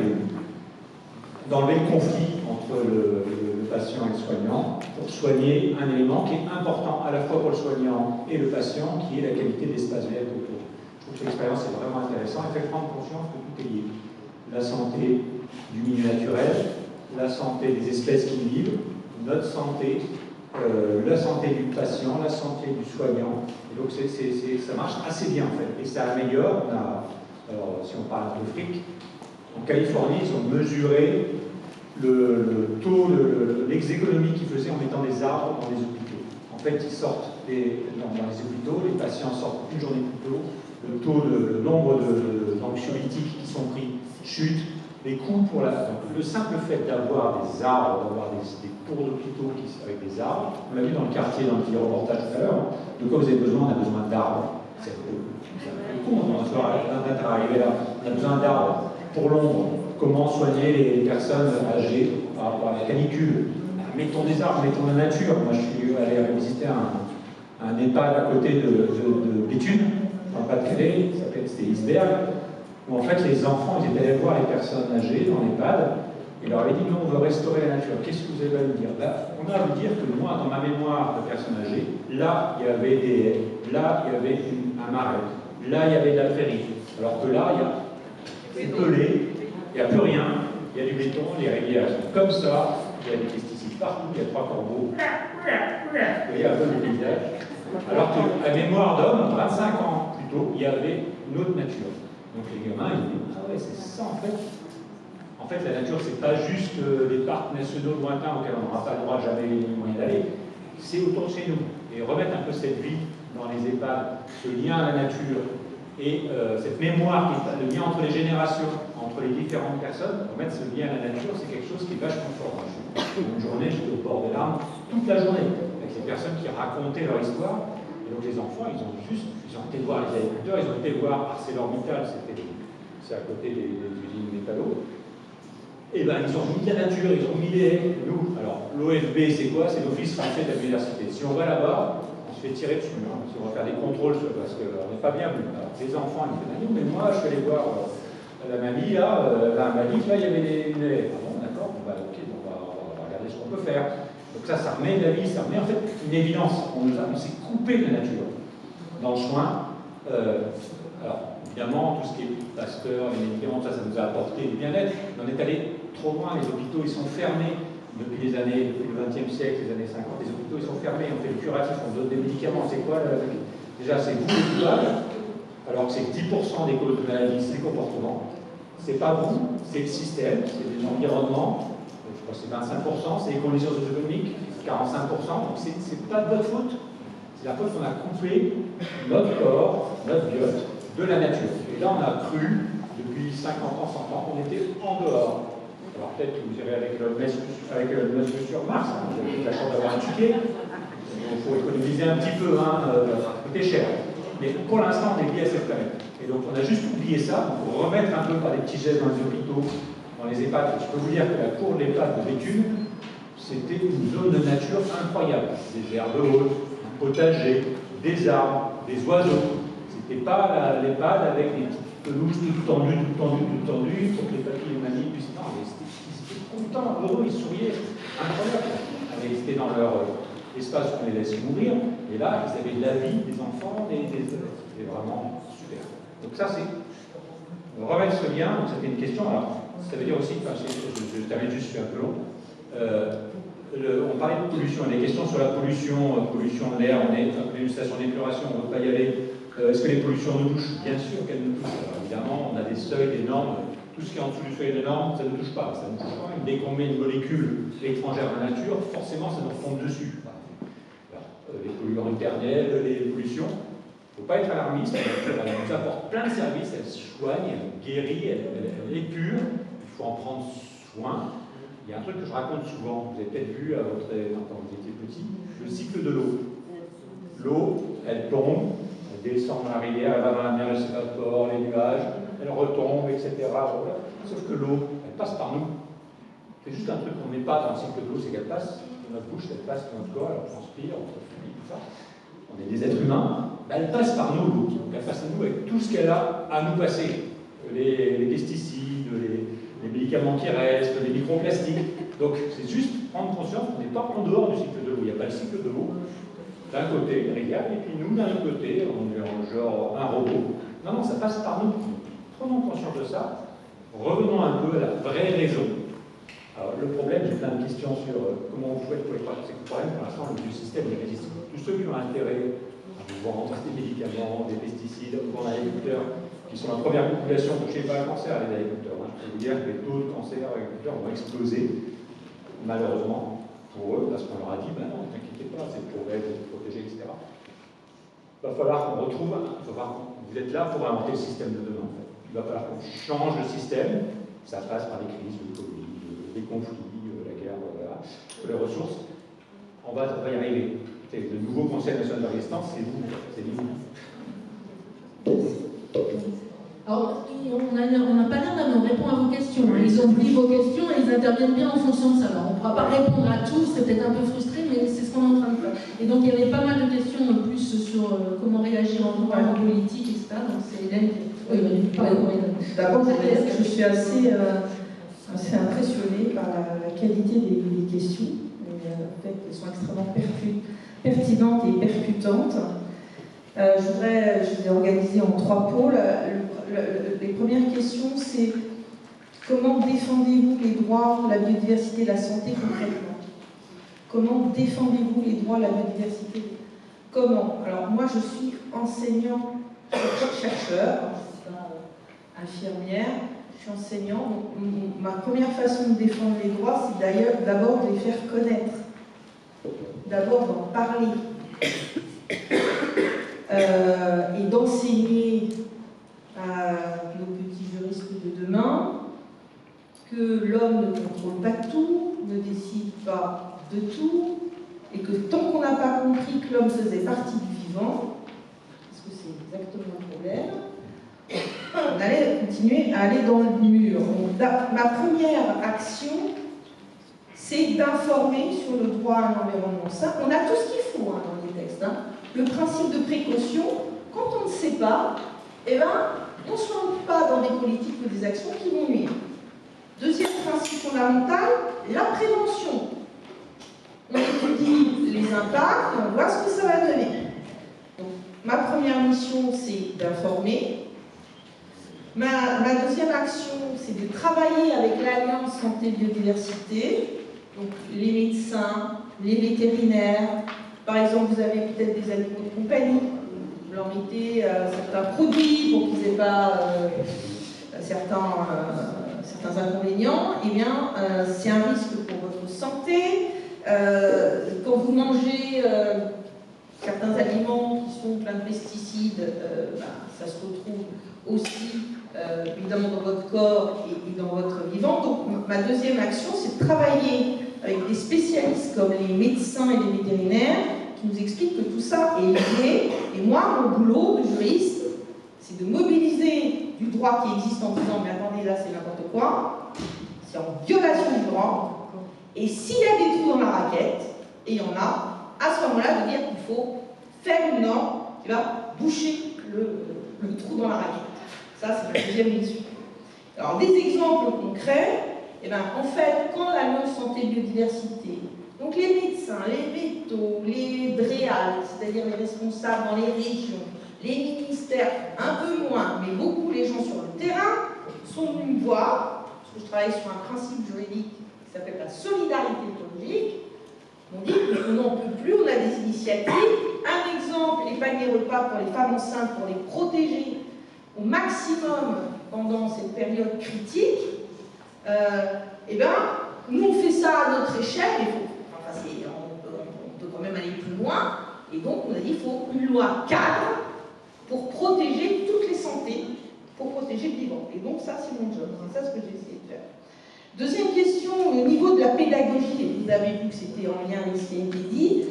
d'enlever le conflit entre le patient et le soignant pour soigner un élément qui est important à la fois pour le soignant et le patient, qui est la qualité de l'espace vert autour. Je trouve que l'expérience est vraiment intéressante et fait prendre conscience que tout est lié. La santé du milieu naturel, la santé des espèces qui vivent, notre santé, la santé du patient, la santé du soignant. Et donc ça marche assez bien en fait. Et ça améliore, alors si on parle de fric, en Californie, ils ont mesuré le taux, les économies qu'ils faisaient en mettant des arbres dans les hôpitaux. En fait, ils sortent dans les hôpitaux, les patients sortent une journée plus tôt, le nombre d'anxiolytiques qui sont pris chute, les coûts pour le simple fait d'avoir des arbres, d'avoir des tours d'hôpitaux avec des arbres, on l'a vu dans le quartier, dans le petit reportage tout à l'heure, de quoi vous avez besoin? On a besoin d'arbres. C'est un coup, on va arriver là. On a besoin d'arbres. Pour l'ombre, comment soigner les personnes âgées par rapport à la canicule? Mettons des arbres, mettons la nature. Moi, je suis allé visiter un EHPAD à côté de Béthune, dans le Pas-de-Calais, c'était Isberg, où en fait les enfants ils étaient allés voir les personnes âgées dans l'EHPAD et leur avaient dit nous on veut restaurer la nature. Qu'est-ce que vous avez à nous dire? On a à vous dire que moi, dans ma mémoire de personnes âgées, là il y avait des haies, là il y avait un marais, là il y avait de la prairie, alors que là il y a c'est pelé, il n'y a plus rien, il y a du béton, les rivières sont comme ça, il y a des pesticides partout, il y a 3 corbeaux, vous voyez un peu le paysage. Alors qu'à mémoire d'homme, 25 ans plus tôt, il y avait une autre nature. Donc les gamins, ils disent, ah ouais, c'est ça en fait. En fait, la nature, c'est pas juste les parcs nationaux lointains auxquels on n'aura pas le droit jamais ni moyen d'aller, c'est autour de chez nous. Et remettre un peu cette vie dans les EHPAD, ce lien à la nature, et cette mémoire, le lien entre les générations, entre les différentes personnes, remettre ce lien à la nature, c'est quelque chose qui est vachement fort. Une journée, j'étais au bord des larmes, toute la journée, avec ces personnes qui racontaient leur histoire. Et donc les enfants, ils ont été voir les agriculteurs, ils ont été voir ArcelorMittal, c'est à côté des usines métallo. Et ben ils ont mis de la nature, ils ont mis les haies. Nous, alors l'OFB, c'est quoi? C'est l'Office français de la biodiversité. Si on va là-bas, on se fait tirer dessus. Hein. Si on va faire des contrôles, parce qu'on n'est pas bien vu. Alors, les enfants, ils disent, non, mais moi, je suis allé voir la mamie, là, elle m'a dit que là, il y avait des haies. Ah bon, d'accord, on va regarder ce qu'on peut faire. Donc ça remet de la vie, ça remet en fait une évidence. On s'est coupé de la nature. Dans le soin, alors évidemment, tout ce qui est Pasteur, les médicaments, ça nous a apporté du bien-être. Mais on est allé trop loin, les hôpitaux, ils sont fermés depuis le XXe siècle, les années 50. Les hôpitaux, ils sont fermés, on fait le curatif, on donne des médicaments. C'est quoi déjà, c'est vous les coupables, alors que c'est 10% des causes de maladie, c'est le comportement. C'est pas vous, c'est le système, c'est l'environnement. Je crois que c'est 25%, c'est les conditions économiques, 45%, donc c'est pas de votre faute. C'est la faute qu'on a coupé notre corps, notre biote, de la nature. Et là, on a cru, depuis 50 ans, 100 ans, qu'on était en dehors. Alors peut-être que vous irez avec le Musk sur Mars, hein, vous avez la chance d'avoir un ticket. Il faut économiser un petit peu, hein, ça coûte cher. Mais pour l'instant, on est lié à cette planète. Et donc on a juste oublié ça, pour remettre un peu par des petits gestes dans les hôpitaux, dans les EHPAD. Je peux vous dire que la cour de l'EHPAD de Béthune, c'était une zone de nature incroyable. Des herbes hautes, un potager, des arbres, des oiseaux. C'était pas l'EHPAD avec des petites pelouses toutes tendues, pour que les papilles et les mamies puissent. Non, mais ils étaient contents, heureux, ils souriaient. Incroyable. Ils étaient dans leur espace où on les laissait mourir. Et là, ils avaient de la vie, des enfants, c'était vraiment super. Donc ça, c'est remettre ce lien. Donc c'était une question. Alors, ça veut dire aussi, enfin, je termine juste, je suis un peu long. On parlait de pollution, des questions sur la pollution de l'air, on est une station d'épuration, on ne veut pas y aller. Est-ce que les pollutions nous touchent? Bien sûr qu'elles nous touchent. Alors, évidemment, on a des seuils, des normes. Tout ce qui est en dessous du seuil des normes, ça ne nous touche pas. Ça ne nous touche pas. Dès qu'on met une molécule étrangère à la nature, forcément, ça nous retombe dessus. Alors, les polluants éternels, les pollutions, il ne faut pas être alarmiste. Elle nous apporte plein de services, elle soigne, elle guérit, elle est pure. Il faut en prendre soin. Il y a un truc que je raconte souvent, vous avez peut-être vu quand vous étiez petit, le cycle de l'eau. L'eau, elle tombe, elle descend dans la rivière, elle va dans la mer, elle s'évapore, les nuages, elle retombe, etc. Voilà. Sauf que l'eau, elle passe par nous. C'est juste un truc qu'on ne met pas dans le cycle de l'eau, c'est qu'elle passe dans notre bouche, elle passe dans notre corps, elle transpire, on transpire, tout ça. On est des êtres humains, elle passe par nous, l'eau. Elle passe à nous avec tout ce qu'elle a à nous passer. Les pesticides, les médicaments qui restent, les microplastiques. Donc c'est juste prendre conscience qu'on n'est pas en dehors du cycle de l'eau. Il n'y a pas le cycle de l'eau. D'un côté, les rivières, et puis nous, d'un autre côté, on est en genre un robot. Non, non, ça passe par nous. Prenons conscience de ça. Revenons un peu à la vraie raison. Alors le problème, j'ai plein de questions sur comment on fait pour les pratiques. C'est que le problème, pour l'instant, le système est résistant. Tous ceux qui ont intérêt à vendre des médicaments, des pesticides, ou vendre agriculteurs, qui sont la première population touchée par le cancer, les agriculteurs. Je peux vous dire que les taux de cancer agriculteurs vont exploser, malheureusement, pour eux, parce qu'on leur a dit, ben non, ne t'inquiétez pas, c'est pour être protégé, etc. Il va falloir qu'on retrouve, vous êtes là pour inventer le système de demain, en fait. Il va falloir qu'on change le système, ça passe par les crises, le Covid, les conflits, la guerre, voilà, les ressources. On va y arriver. Le nouveau Conseil national de la résistance, c'est vous, c'est vous. Alors, on n'a pas l'air d'avoir répondu à vos questions. Hein. Ils ont pris vos questions et ils interviennent bien en fonction de ça. Alors, on ne pourra pas répondre à tous, c'est peut-être un peu frustré, mais c'est ce qu'on est en train de faire. Et donc, il y avait pas mal de questions en plus sur comment réagir en droit, en politique, etc. Donc, c'est Hélène qui... Oui, vous parlez pour Hélène. D'abord, je suis assez impressionnée par la qualité des questions. En fait, elles sont extrêmement pertinentes et percutantes. Je les ai organisées en 3 pôles. Les premières questions, c'est comment défendez-vous les droits, la biodiversité, la santé concrètement? Comment défendez-vous les droits, la biodiversité? Comment? Alors moi, je suis enseignant, chercheur, infirmière, je suis enseignant. Ma première façon de défendre les droits, c'est d'ailleurs d'abord de les faire connaître, d'abord d'en parler et d'enseigner à nos petits juristes de demain que l'homme ne contrôle pas tout, ne décide pas de tout, et que tant qu'on n'a pas compris que l'homme faisait partie du vivant, parce que c'est exactement le problème, on allait continuer à aller dans le mur. Donc, ma première action, c'est d'informer sur le droit à un environnement sain. On a tout ce qu'il faut dans les textes. Le principe de précaution, quand on ne sait pas, eh ben, on ne se lance pas dans des politiques ou des actions qui vont nuire. Deuxième principe fondamental, la prévention. On étudie les impacts, on voit ce que ça va donner. Donc, ma première mission, c'est d'informer. Ma deuxième action, c'est de travailler avec l'Alliance Santé Biodiversité, donc les médecins, les vétérinaires. Par exemple, vous avez peut-être des animaux de compagnie, vous leur mettez certains produits pour qu'ils n'aient pas certains inconvénients, eh bien, c'est un risque pour votre santé. Quand vous mangez certains aliments qui sont pleins de pesticides, ça se retrouve aussi évidemment dans votre corps et dans votre vivant. Donc ma deuxième action, c'est de travailler avec des spécialistes comme les médecins et les vétérinaires qui nous expliquent que tout ça est lié. Et moi, mon boulot de juriste, c'est de mobiliser du droit qui existe en disant mais attendez, là c'est n'importe quoi, c'est en violation du droit. Et s'il y a des trous dans la raquette, et il y en a, à ce moment-là, de dire qu'il faut faire une norme qui va boucher le trou dans la raquette. Ça, c'est la deuxième mission. Alors, des exemples concrets, eh bien, en fait, quand la loi santé biodiversité, donc les médecins, les vétos, les DREAL, c'est-à-dire les responsables dans les régions, les ministères, un peu moins, mais beaucoup les gens sur le terrain, sont venus me voir, parce que je travaille sur un principe juridique qui s'appelle la solidarité écologique. On dit qu'on n'en peut plus, on a des initiatives. Un exemple, les paniers repas pour les femmes enceintes, pour les protéger au maximum pendant cette période critique. Eh bien, nous on fait ça à notre échelle, mais on peut quand même aller plus loin. Et donc on a dit qu'il faut une loi cadre pour protéger toutes les santé, pour protéger le vivant. Et donc ça c'est mon job, c'est ça ce que j'ai essayé de faire. Deuxième question, au niveau de la pédagogie, vous avez vu que c'était en lien avec ce qui a été dit,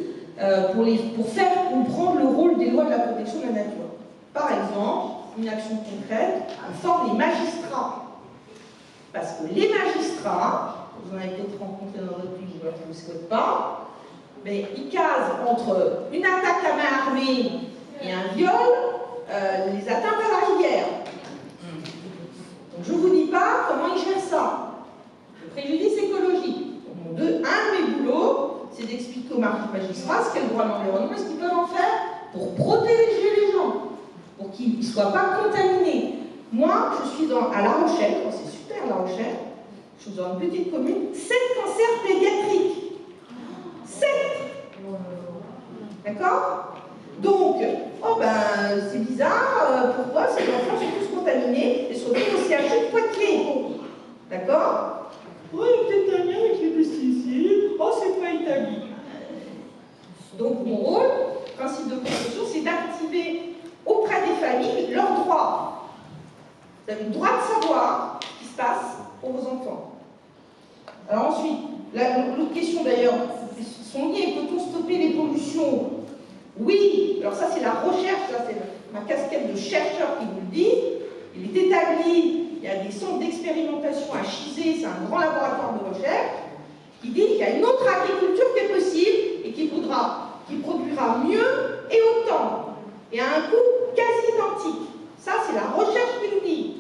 pour faire comprendre le rôle des lois de la protection de la nature. Par exemple, une action concrète, on forme les magistrats. Parce que les magistrats, vous en avez peut-être rencontré dans votre pays, je ne vous souhaite pas, mais ils casent entre une attaque à main armée et un viol, les atteintes à la rivière. Donc je ne vous dis pas comment ils gèrent ça. Préjudice écologique. Donc, un de mes boulots, c'est d'expliquer aux magistrats ce qu'est le droit de l'environnement et ce qu'ils peuvent en faire pour protéger les gens, pour qu'ils ne soient pas contaminés. Moi, je suis à La Rochelle, c'est super La Rochelle, je suis dans une petite commune, 7 cancers pédiatriques. 7. D'accord? Donc, c'est bizarre, pourquoi ces enfants sont tous contaminés et se retrouvent au CHU de Poitiers? D'accord? Oh, il y a peut-être un lien avec les pesticides. Oh, c'est pas Italie. Donc, mon rôle, principe de précaution, c'est d'activer auprès des familles leurs droits. Vous avez le droit de savoir ce qui se passe pour vos enfants. Alors ensuite, l'autre question d'ailleurs, sont liées, peut-on stopper les pollutions? Oui, alors ça c'est la recherche, ça c'est ma casquette de chercheur qui vous le dit. Il est établi. Il y a des centres d'expérimentation à Chizé, c'est un grand laboratoire de recherche, qui dit qu'il y a une autre agriculture qui est possible et qui produira mieux et autant, et à un coût quasi identique. Ça, c'est la recherche qui nous dit.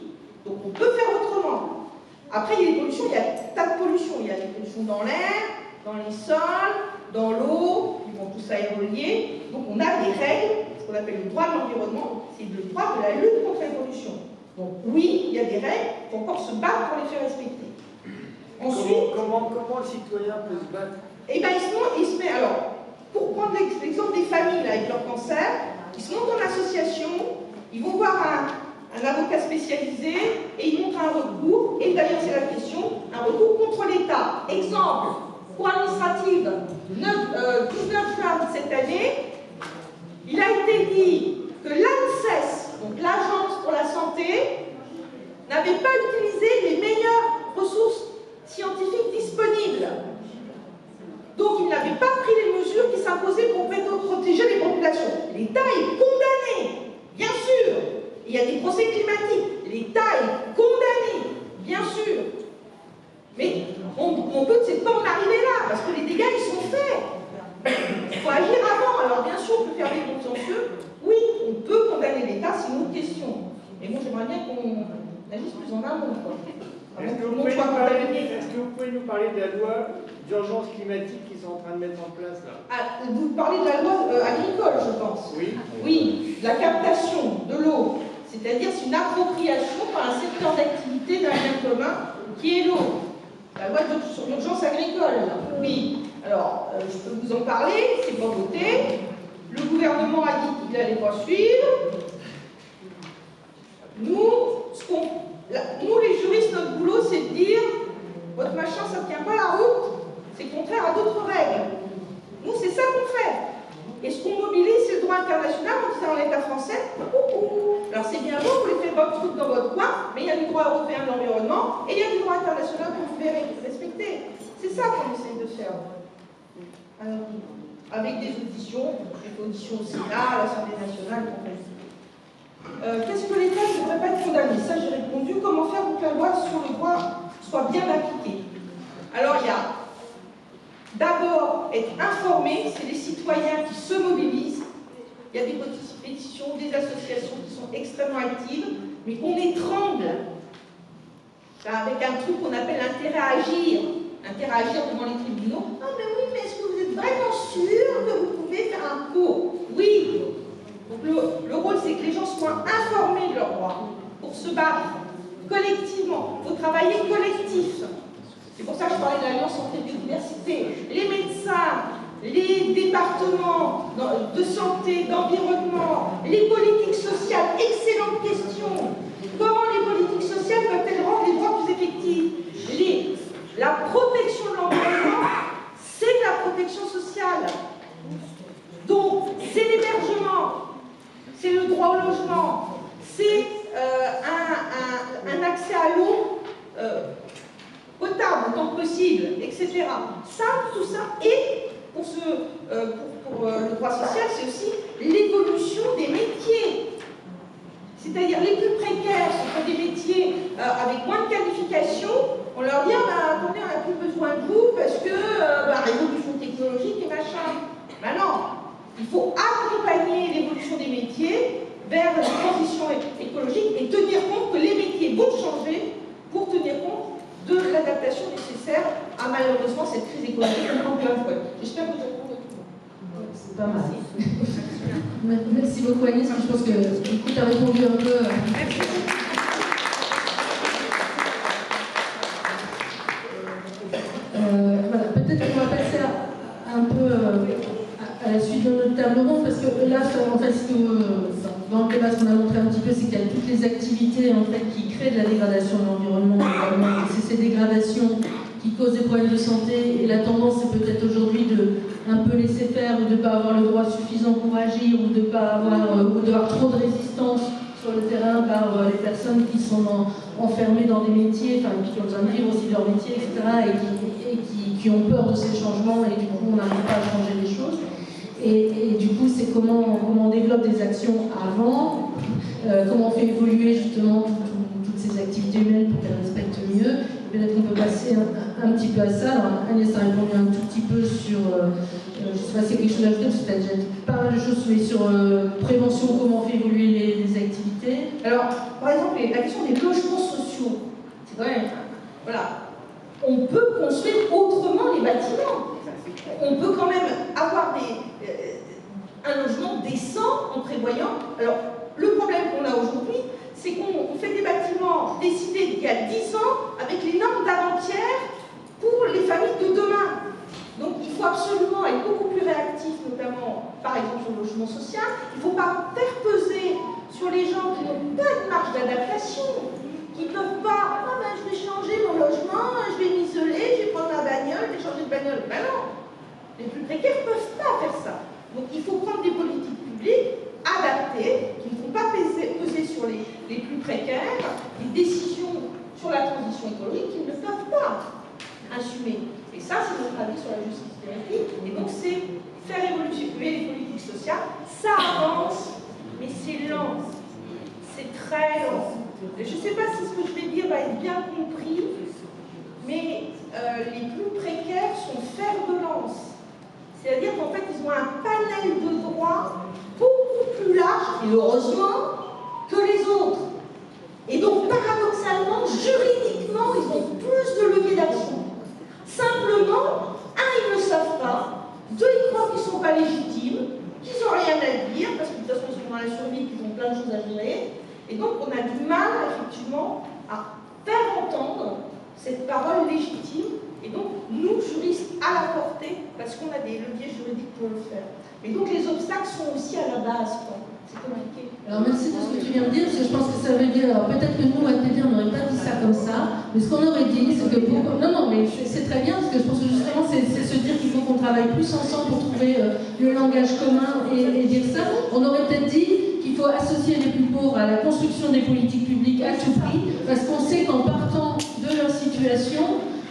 Donc on peut faire autrement. Après, il y a des pollutions, il y a des tas de pollutions. Il y a des pollutions dans l'air, dans les sols, dans l'eau, ils vont tous aérolier. Donc on a des règles, ce qu'on appelle le droit de l'environnement, c'est le droit de la lutte contre les pollutions. Donc oui, il y a des règles, il faut encore se battre pour les faire respecter. Ensuite, comment le citoyen peut se battre? Eh bien, il se met, alors, pour prendre l'exemple des familles là, avec leur cancer, ils se montent en association, ils vont voir un avocat spécialisé et il montre un recours, et d'ailleurs c'est la question, un recours contre l'État. Exemple, cour administrative, 19 juin de cette année, il a été dit que l'ANSES, donc l'Agence pour la santé, n'avait pas utilisé les meilleures ressources scientifiques disponibles. Donc il n'avait pas pris les mesures qui s'imposaient pour protéger les populations. L'État est condamné, bien sûr. Il y a des procès climatiques. L'État est condamné, bien sûr. Mais mon but, c'est de ne pas en arriver là, parce que les dégâts, ils sont faits. Il faut agir avant. Alors bien sûr, on peut faire des contentieux. Oui, on peut condamner l'État, c'est une autre question. Mais moi, j'aimerais bien qu'on agisse plus en amont. Est-ce que vous pouvez nous parler de la loi d'urgence climatique qu'ils sont en train de mettre en place là? Vous parlez de la loi agricole, je pense. Oui. Oui, la captation de l'eau. C'est-à-dire, c'est une appropriation par un secteur d'activité d'un bien commun qui est l'eau. La loi sur l'urgence agricole. Oui. Alors, je peux vous en parler, c'est pas voté. Le gouvernement a dit qu'il allait pas suivre. Nous, les juristes, notre boulot, c'est de dire votre machin, ça ne tient pas la route, c'est contraire à d'autres règles. Nous, c'est ça qu'on fait. Et ce qu'on mobilise, c'est le droit international en disant l'État français. Alors, c'est bien beau, vous les faites votre truc dans votre coin, mais il y a du droit européen de l'environnement et il y a du droit international que vous devez respecter. C'est ça qu'on essaye de faire. Alors, avec des auditions au Sénat, à l'Assemblée nationale, qu'est-ce que l'État ne devrait pas être condamné? Ça, j'ai répondu. Comment faire pour que la loi sur le droit soit bien appliquée? Alors, il y a d'abord être informé, c'est les citoyens qui se mobilisent. Il y a des pétitions, des associations qui sont extrêmement actives, mais qu'on étrangle avec un truc qu'on appelle l'intérêt à agir. Intérêt à agir devant les tribunaux. Ah, mais oui, mais est-ce que vous êtes vraiment sûr que vous pouvez faire un cours? Oui. Donc le rôle, c'est que les gens soient informés de leurs droits pour se battre collectivement. Il faut travailler collectif. C'est pour ça que je parlais de l'Alliance santé biodiversité. Les médecins, les départements de santé, d'environnement, les politiques sociales. Excellente question. Comment les politiques sociales peuvent-elles rendre les droits plus effectifs? La protection de l'environnement, c'est de la protection sociale. Donc, c'est l'hébergement, c'est le droit au logement, c'est un accès à l'eau potable autant que possible, etc. Ça, tout ça, et pour le droit social, c'est aussi l'évolution des métiers. C'est-à-dire les plus précaires, ce sont des métiers avec moins de qualification. On leur dit, attendez, on n'a plus besoin de vous parce que révolution technologique et machin. Ben non, il faut accompagner l'évolution des métiers vers la transition écologique et tenir compte que les métiers vont changer pour tenir compte de l'adaptation nécessaire à malheureusement cette crise économique en plein fouet. J'espère que vous avez tout. C'est pas mal. Merci beaucoup Agnès, je pense que tu as répondu un peu. Voilà, peut-être qu'on va passer un peu à la suite de notre table ronde, parce que là, en fait, dans le débat, ce qu'on a montré un petit peu, c'est qu'il y a toutes les activités en fait, qui créent de la dégradation de l'environnement. C'est ces dégradations qui causent des problèmes de santé, et la tendance, c'est peut-être aujourd'hui de un peu laisser faire, ou de ne pas avoir le droit suffisant pour agir, ou de pas avoir, ou d'avoir trop de résistance sur le terrain par les personnes qui sont enfermées dans des métiers, enfin, qui ont besoin de vivre aussi leur métier, etc., et qui ont peur de ces changements, et du coup, on n'arrive pas à changer les choses. Et du coup, c'est comment on développe des actions avant, comment on fait évoluer justement toutes ces activités humaines pour qu'elles respectent mieux. Peut-être qu'on peut passer un petit peu à ça. Alors, Agnès a répondu un tout petit peu sur, je ne sais pas si il y a quelque chose à ajouter, parce que tu as déjà dit pas mal de choses, mais sur prévention, comment on fait évoluer les activités. Alors, par exemple, la question des logements sociaux, c'est quand même, voilà, on peut construire autrement les bâtiments. On peut quand même avoir un logement décent en prévoyant. Alors, le problème qu'on a aujourd'hui, c'est qu'on fait des bâtiments décidés il y a 10 ans avec les normes d'avant-hier pour les familles de demain. Donc, il faut absolument être beaucoup plus réactif, notamment, par exemple, sur le logement social. Il ne faut pas faire peser sur les gens qui n'ont pas de marge marge d'adaptation, qui ne peuvent pas, ah ben je vais changer mon logement, je vais m'isoler, je vais prendre ma bagnole, je vais changer de bagnole. Ben non, les plus précaires ne peuvent pas faire ça. Donc il faut prendre des politiques publiques adaptées, qui ne font pas peser sur les plus précaires, des décisions sur la transition écologique qu'ils ne peuvent pas assumer. Et ça, c'est notre avis sur la justice climatique. Et donc c'est faire évoluer les politiques sociales. Ça avance, mais c'est lent. C'est très lent. Je ne sais pas si ce que je vais dire va être bien compris, mais les plus précaires sont fers de lance. C'est-à-dire qu'en fait, ils ont un panel de droits beaucoup plus large, et heureusement, que les autres. Et donc, paradoxalement, juridiquement, ils ont plus de leviers d'action. Simplement, ils ne le savent pas, deux, ils croient qu'ils ne sont pas légitimes, qu'ils n'ont rien à dire, parce que de toute façon, ils sont dans la survie, qu'ils ont plein de choses à gérer. Et donc, on a du mal, effectivement, à faire entendre cette parole légitime. Et donc, nous, juristes, à la portée, parce qu'on a des leviers juridiques pour le faire. Et donc, les obstacles sont aussi à la base. C'est compliqué. Alors, merci de ce que tu viens de dire, parce que je pense que ça veut dire... Alors, peut-être que nous, à TD, on n'aurait pas dit ça comme ça, mais ce qu'on aurait dit, c'est que pour... Non, mais c'est très bien, parce que je pense que justement, c'est se dire qu'il faut qu'on travaille plus ensemble pour trouver le langage commun et dire ça. On aurait peut-être dit qu'il faut associer les plus pauvres à la construction des politiques publiques à tout prix, parce qu'on sait qu'en partant de leur situation,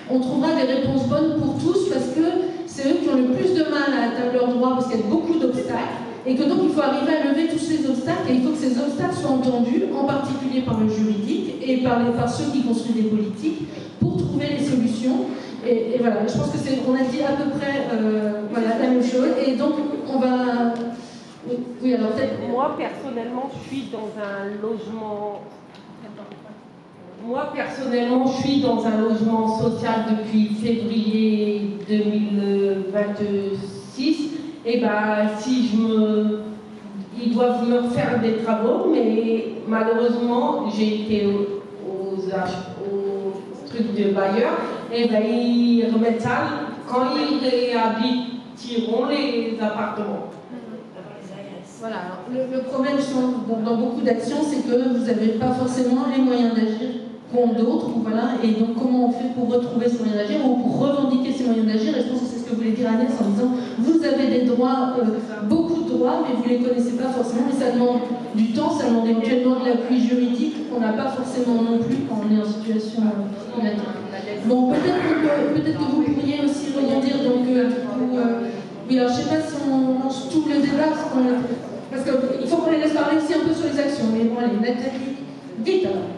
on trouvera des réponses bonnes pour tous, parce que c'est eux qui ont le plus de mal à atteindre leurs droits, parce qu'il y a beaucoup d'obstacles, et que donc il faut arriver à lever tous ces obstacles, et il faut que ces obstacles soient entendus, en particulier par le juridique, et par ceux qui construisent des politiques, pour trouver les solutions. Et voilà, je pense que on a dit à peu près voilà, la même chose, et donc on va... Oui, alors peut-être... Moi, personnellement, je suis dans un logement... Moi, personnellement, je suis dans un logement social depuis février 2026. Et ben, ils doivent me refaire des travaux, mais malheureusement, j'ai été au truc de bailleur. Et ben, ils remettent ça quand ils réhabiliteront les appartements. Voilà, alors, le problème dans beaucoup d'actions, c'est que vous n'avez pas forcément les moyens d'agir qu'ont d'autres, voilà, et donc comment on fait pour retrouver ces moyens d'agir ou pour revendiquer ces moyens d'agir, et je pense que c'est ce que voulait dire Agnès en disant, vous avez des droits, beaucoup de droits, mais vous ne les connaissez pas forcément, mais ça demande du temps, ça demande éventuellement de l'appui juridique qu'on n'a pas forcément non plus quand on est en situation Bon, peut-être que vous pourriez aussi rebondir, donc, oui, alors je ne sais pas si on lance tout le débat, parce qu'il faut qu'on les laisse parler aussi un peu sur les actions, mais bon, allez, Nathalie, vite alors.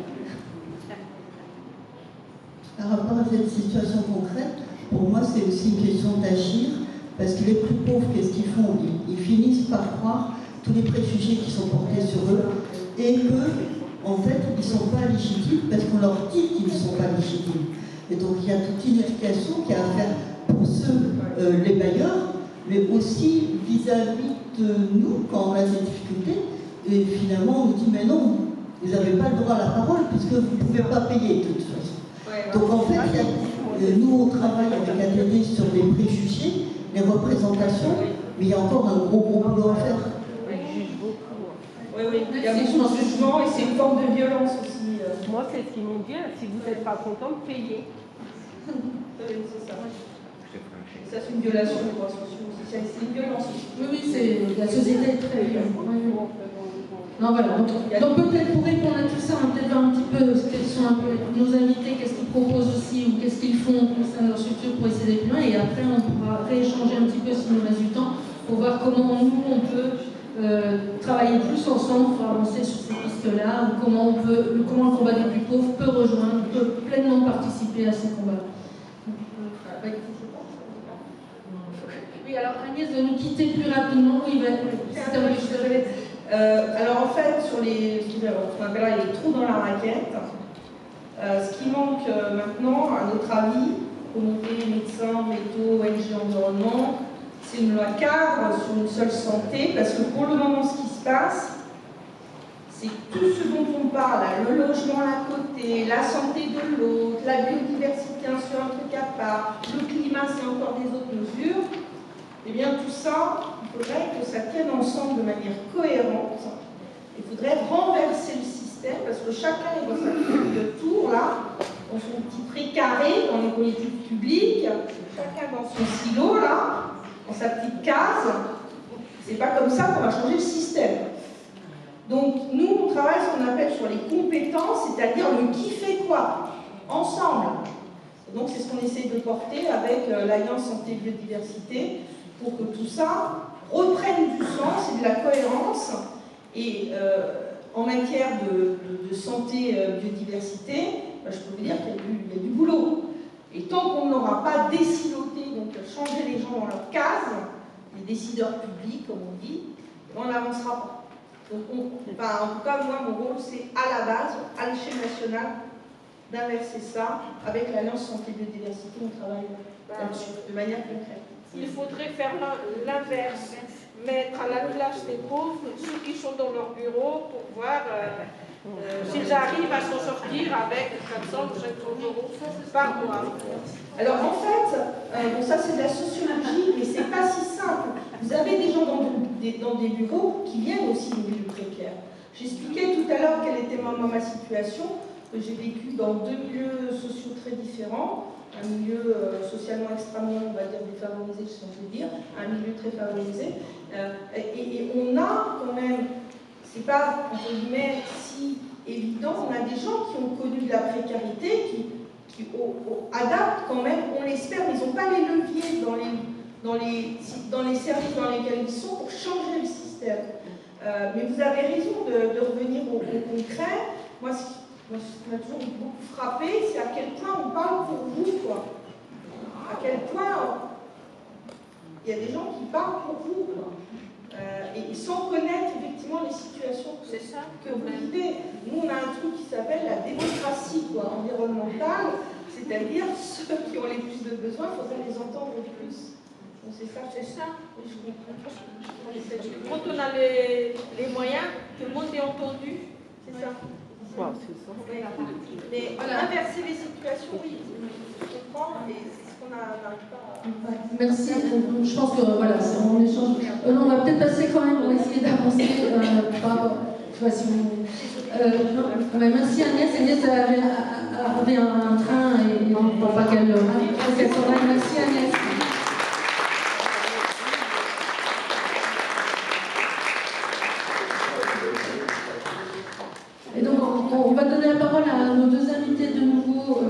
Par rapport à cette situation concrète, pour moi, c'est aussi une question d'agir, parce que les plus pauvres, qu'est-ce qu'ils font? Ils finissent par croire tous les préjugés qui sont portés sur eux, et que, en fait, ils ne sont pas légitimes, parce qu'on leur dit qu'ils ne sont pas légitimes. Et donc, il y a toute une éducation qui a à faire pour ceux, les bailleurs, mais aussi vis-à-vis de nous, quand on a des difficultés, et finalement, on nous dit, mais non, vous n'avez pas le droit à la parole, puisque vous ne pouvez pas payer, de toute façon. Donc en fait, nous on travaille avec ATD sur les préjugés, les représentations, mais il y a encore un gros boulot à faire. Oui, il y a beaucoup de jugement et c'est une forme de violence aussi. Moi, c'est ce qu'ils m'ont dit, si vous n'êtes pas content, payez. C'est ça. Ça, c'est une violation des droits sociaux aussi. C'est une violence aussi. Oui, c'est la société est très violente. Non, voilà. Donc peut-être pour répondre à tout ça, on va peut-être voir un petit peu quels sont un peu nos invités, qu'est-ce qu'ils proposent aussi ou qu'est-ce qu'ils font au sein de leur structure pour essayer d'aller plus loin. Et après, on pourra rééchanger un petit peu si nous reste du temps pour voir comment nous, on peut travailler plus ensemble pour avancer sur ces pistes-là, ou comment le combat des plus pauvres peut rejoindre, peut pleinement participer à ces combats. Oui, alors Agnès va nous quitter plus rapidement. Oui, alors en fait, sur les trous dans la raquette, ce qui manque maintenant, à notre avis, communauté, médecins, métaux, ONG, environnement, c'est une loi cadre sur une seule santé, parce que pour le moment, ce qui se passe, c'est tout ce dont on parle, le logement à côté, la santé de l'autre, la biodiversité sur un truc à part, le climat, c'est encore des autres mesures. Eh bien, tout ça, il faudrait que ça tienne ensemble de manière cohérente. Il faudrait renverser le système. système, parce que chacun est dans sa petite tour, là, dans son petit précaré, dans les politiques publiques, chacun dans son silo, là, dans sa petite case. C'est pas comme ça qu'on va changer le système. Donc, nous, on travaille ce qu'on appelle sur les compétences, c'est-à-dire le qui fait quoi, ensemble. Et donc, c'est ce qu'on essaie de porter avec l'Alliance Santé Biodiversité, pour que tout ça reprenne du sens et de la cohérence. Et en matière de santé biodiversité, je peux vous dire qu'il y a du boulot. Et tant qu'on n'aura pas désiloté, donc changé les gens dans leur case, les décideurs publics, comme on dit, on n'avancera pas. Donc, en tout cas, moi, mon rôle, c'est à la base, à l'échelle nationale, d'inverser ça. Avec l'Alliance Santé Biodiversité, on travaille de manière concrète. Il faudrait faire l'inverse, mettre à la place des pauvres ceux qui sont dans leur bureau pour voir s'ils arrivent à s'en sortir avec 400 ou 500 euros par mois. Alors en fait, bon, ça c'est de la sociologie, mais c'est pas si simple. Vous avez des gens dans des bureaux qui viennent aussi du milieu précaire. J'expliquais tout à l'heure quelle était ma situation, que j'ai vécu dans deux milieux sociaux très différents. Un milieu socialement extrêmement, on va dire, défavorisé, si on peut dire, un milieu très favorisé. Et on a quand même, c'est pas, entre guillemets, si évident, on a des gens qui ont connu de la précarité, qui adaptent quand même, on l'espère, mais ils n'ont pas les leviers dans les services dans lesquels ils sont pour changer le système. Mais vous avez raison de revenir au concret. Moi, ce qui m'a toujours beaucoup frappé, c'est à quel point on parle pour vous, quoi. À quel point il y a des gens qui parlent pour vous, quoi. Et sans connaître effectivement les situations que vous vivez. Nous, on a un truc qui s'appelle la démocratie, quoi, environnementale, c'est-à-dire ceux qui ont les plus de besoins, il faudrait les entendre le plus. Donc c'est ça. C'est ça. Oui, je comprends. Quand on a les moyens, tout le monde est entendu. C'est ça. Wow, c'est ça. Mais voilà. Inverser les situations, oui, je comprends, et c'est ce qu'on n'arrive pas à... Merci. Je pense que voilà, on échange. Non, on va peut-être passer quand même, on va essayer d'avancer par rapport. Je sais pas si vous. Merci Agnès. Agnès avait un train et non, pour pas qu'elle s'en aille. Merci Agnès. Et donc, on va donner la parole à nos deux invités de nouveau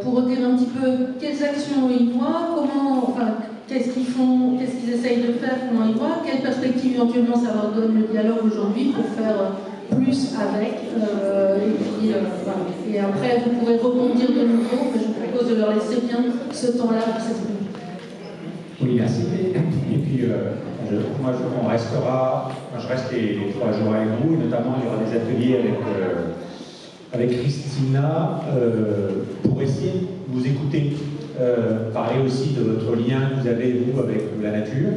pour dire un petit peu quelles actions ils voient, qu'est-ce qu'ils font, qu'est-ce qu'ils essayent de faire, comment ils voient, quelle perspective éventuellement ça leur donne le dialogue aujourd'hui pour faire plus avec. Et après, vous pourrez rebondir de nouveau, mais je vous propose de leur laisser bien ce temps-là pour s'exprimer. Oui, merci. Et puis, on restera, je reste les 3 jours avec vous, et notamment il y aura des ateliers avec Christina pour essayer de vous écouter, parler aussi de votre lien que vous avez, vous, avec la nature.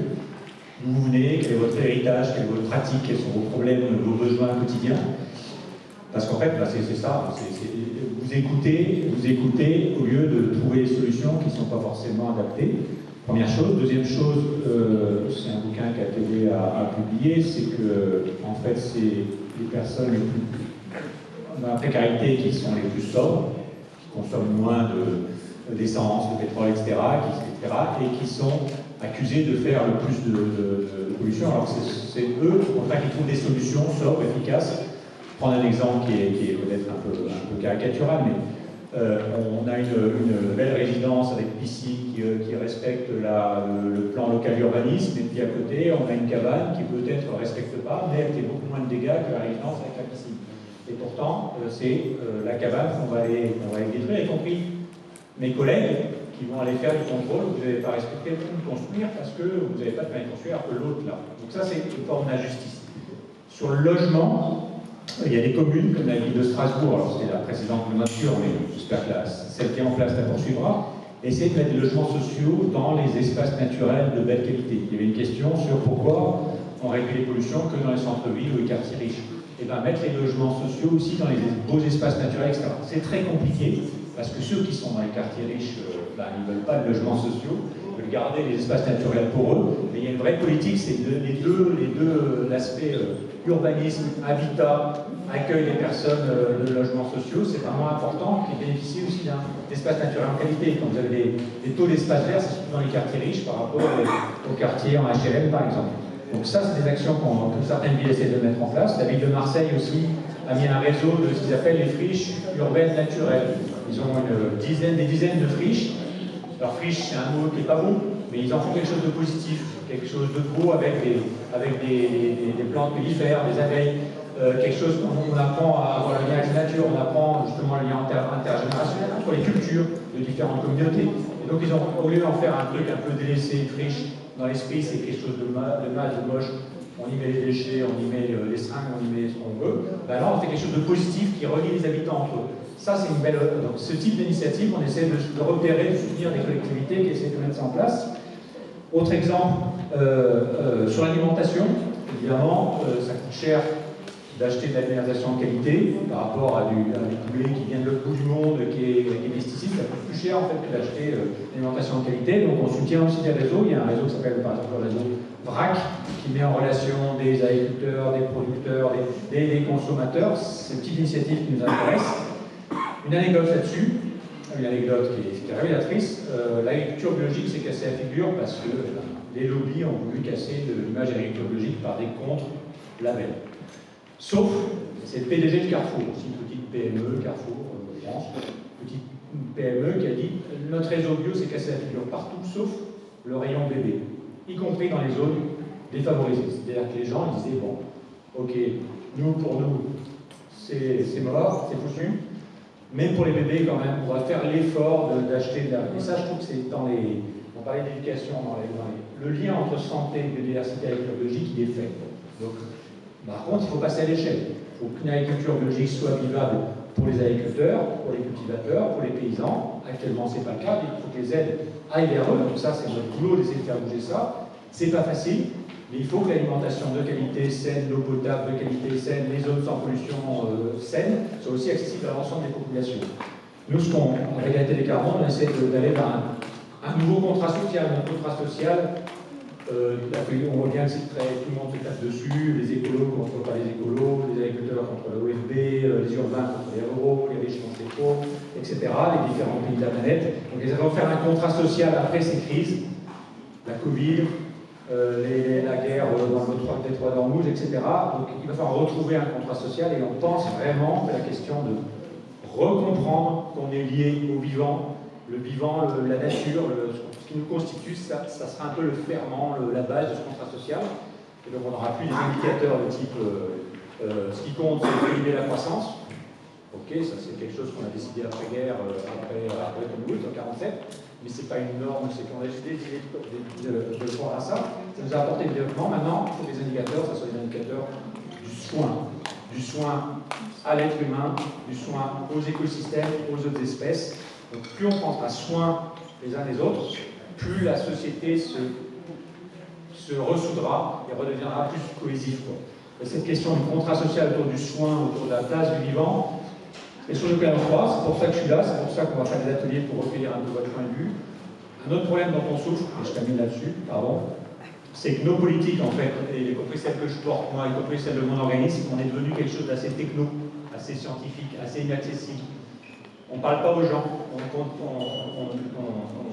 D'où vous venez, quel est votre héritage, quelle est votre pratique, quels sont vos problèmes, vos besoins quotidiens. Parce qu'en fait, c'est ça, vous écoutez au lieu de trouver des solutions qui ne sont pas forcément adaptées. Première chose. Deuxième chose, c'est un bouquin qu'Atelier a publié, c'est que, en fait, c'est les personnes les plus dans la précarité qui sont les plus sobres, qui consomment moins d'essence, de pétrole, etc., et qui sont accusés de faire le plus de pollution. Alors c'est eux, enfin, qui trouvent des solutions sobres, efficaces. Prendre un exemple qui est peut-être un peu caricatural, mais on a une belle résidence avec piscine qui respecte le plan local d'urbanisme, et puis à côté, on a une cabane qui peut-être ne respecte pas, mais elle fait beaucoup moins de dégâts que la résidence avec la piscine. Et pourtant, c'est la cabane qu'on va aller détruire, y compris mes collègues qui vont aller faire du contrôle. Vous n'avez pas respecté le permis de construire parce que vous n'avez pas de permis de construire alors que l'autre là. Donc ça, c'est une forme d'injustice. Sur le logement, il y a des communes comme la ville de Strasbourg, alors c'était la précédente mesure, mais j'espère que celle qui est en place la poursuivra, essayer de mettre des logements sociaux dans les espaces naturels de belle qualité. Il y avait une question sur pourquoi on réduit les pollutions que dans les centres-villes ou les quartiers riches. Et bien mettre les logements sociaux aussi dans les beaux espaces naturels, etc. C'est très compliqué, parce que ceux qui sont dans les quartiers riches, ils ne veulent pas de logements sociaux, ils veulent garder les espaces naturels pour eux. Mais il y a une vraie politique, c'est les deux l'aspect urbanisme, habitat, accueillent des personnes de logements sociaux, c'est vraiment important, qui bénéficient aussi d'un espace naturel en qualité. Quand vous avez des taux d'espace vert, c'est surtout dans les quartiers riches par rapport aux quartiers en HLM par exemple. Donc ça, c'est des actions que certaines villes essaient de mettre en place. La ville de Marseille aussi a mis un réseau de ce qu'ils appellent les friches urbaines naturelles. Ils ont des dizaines de friches. Alors friche, c'est un mot qui n'est pas bon, mais ils en font quelque chose de positif, quelque chose de beau avec des plantes mellifères, des abeilles, quelque chose où on apprend à avoir le lien avec la nature, on apprend justement le lien intergénérationnel entre les cultures de différentes communautés. Et donc ils ont, au lieu d'en faire un truc un peu délaissé, friche, dans l'esprit c'est quelque chose de mal, de moche, on y met les déchets, on y met les seringues, on y met ce qu'on veut, ben là on fait quelque chose de positif qui relie les habitants entre eux. Ça, c'est une belle. Donc, ce type d'initiative, on essaie de repérer, de soutenir des collectivités qui essaient de mettre ça en place. Autre exemple, sur l'alimentation, évidemment, ça coûte cher d'acheter de l'alimentation de qualité par rapport à des poulets qui viennent de l'autre bout du monde, qui est pesticide, ça coûte plus cher en fait que d'acheter de l'alimentation de qualité. Donc, on soutient aussi des réseaux. Il y a un réseau qui s'appelle par exemple le réseau VRAC, qui met en relation des agriculteurs, des producteurs, des consommateurs. C'est une petite initiative qui nous intéresse. Une anecdote là-dessus, une anecdote qui est révélatrice, l'agriculture biologique s'est cassée la figure parce que les lobbies ont voulu casser l'image de l'agriculture biologique par des contre-labels. Sauf, c'est le PDG de Carrefour, aussi une petite PME, Carrefour, France, petite PME qui a dit « Notre réseau bio s'est cassé la figure partout, sauf le rayon bébé, y compris dans les zones défavorisées. » C'est-à-dire que les gens disaient « Bon, ok, pour nous, c'est mort, c'est foutu. » Mais pour les bébés, quand même, on va faire l'effort d'acheter de la... Et ça, je trouve que c'est dans les... On parlait d'éducation, le lien entre santé, biodiversité et agriculture biologique, il est fait. Donc, par contre, il faut passer à l'échelle. Il faut qu'une agriculture biologique soit vivable pour les agriculteurs, pour les cultivateurs, pour les paysans. Actuellement, ce n'est pas le cas. Il faut que les aides aillent vers eux. Donc ça, c'est notre boulot d'essayer de faire bouger ça. C'est pas facile. Mais il faut que l'alimentation de qualité saine, l'eau potable de qualité saine, les zones sans pollution saines, soient aussi accessibles à l'ensemble des populations. Nous, avec la télécarbone, on essaie d'aller vers un nouveau contrat social. Un contrat social, on voit bien que tout le monde se tape dessus, les écolos contre pas les écolos, les agriculteurs contre l'OFB, les urbains contre les ruraux, les riches contre les pauvres, etc., les différents pays de la planète. Donc, ils vont faire un contrat social après ces crises, la Covid, la guerre dans le détroit d'Ormuz, etc. Donc il va falloir retrouver un contrat social et on pense vraiment que la question de recomprendre qu'on est lié au vivant, le vivant, la nature, ce qui nous constitue, ça sera un peu le ferment, la base de ce contrat social. Et donc on n'aura plus des indicateurs de type ce qui compte, c'est de limiter la croissance. Ok, ça c'est quelque chose qu'on a décidé après-guerre, après Bretton Woods en 1947. Mais ce n'est pas une norme, c'est qu'on a décidé de croire à ça. Ça nous a apporté du développement. Maintenant, il faut que les indicateurs, ça soit des indicateurs du soin à l'être humain, du soin aux écosystèmes, aux autres espèces. Donc plus on prendra soin les uns des autres, plus la société se ressoudra et redeviendra plus cohésive. Cette question du contrat social autour du soin, autour de la place du vivant, et sur lequel on croit, c'est pour ça que je suis là, c'est pour ça qu'on va faire des ateliers pour recueillir un peu votre point de vue. Un autre problème dont on souffre, et je termine là-dessus, c'est que nos politiques, en fait, y compris celles que je porte moi, y compris celles de mon organisme, on est devenu quelque chose d'assez techno, assez scientifique, assez inaccessible. On ne parle pas aux gens, on ne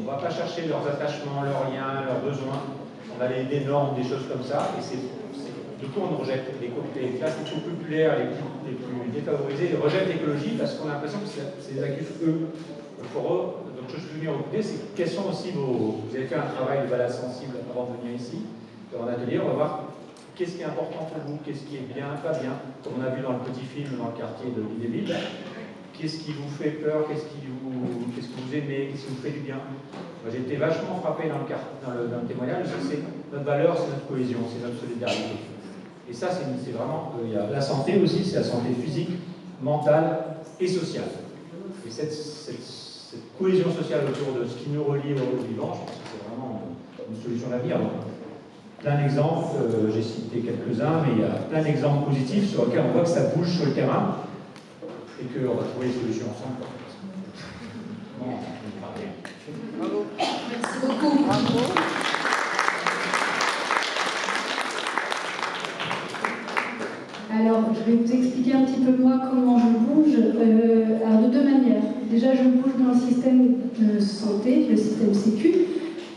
va pas chercher leurs attachements, leurs liens, leurs besoins. On a des normes, des choses comme ça, et du coup, on rejette les classes les plus populaires, les plus défavorisées, ils rejettent l'écologie parce qu'on a l'impression que c'est les accusent eux. Donc, je suis venu recruter, c'est quels sont aussi vos... Vous avez fait un travail de balade sensible avant de venir ici, dans un atelier, on va voir qu'est-ce qui est important pour vous, qu'est-ce qui est bien, pas bien, comme on a vu dans le petit film dans le quartier de l'Île-des-Villes. Qu'est-ce qui vous fait peur, qu'est-ce que vous aimez, qu'est-ce qui vous fait du bien. J'ai été vachement frappé dans le témoignage, c'est notre valeur, c'est notre cohésion, c'est notre solidarité. Et ça, c'est vraiment... il y a la santé aussi, c'est la santé physique, mentale et sociale. Et cette cohésion sociale autour de ce qui nous relie au vivant, je pense que c'est vraiment une solution d'avenir. Plein d'exemples, j'ai cité quelques-uns, mais il y a plein d'exemples positifs sur lesquels on voit que ça bouge sur le terrain et qu'on va trouver des solutions ensemble. Bravo. Merci beaucoup. Bravo. Alors, je vais vous expliquer un petit peu moi comment je bouge, alors de deux manières. Déjà, je bouge dans le système de santé, le système Sécu.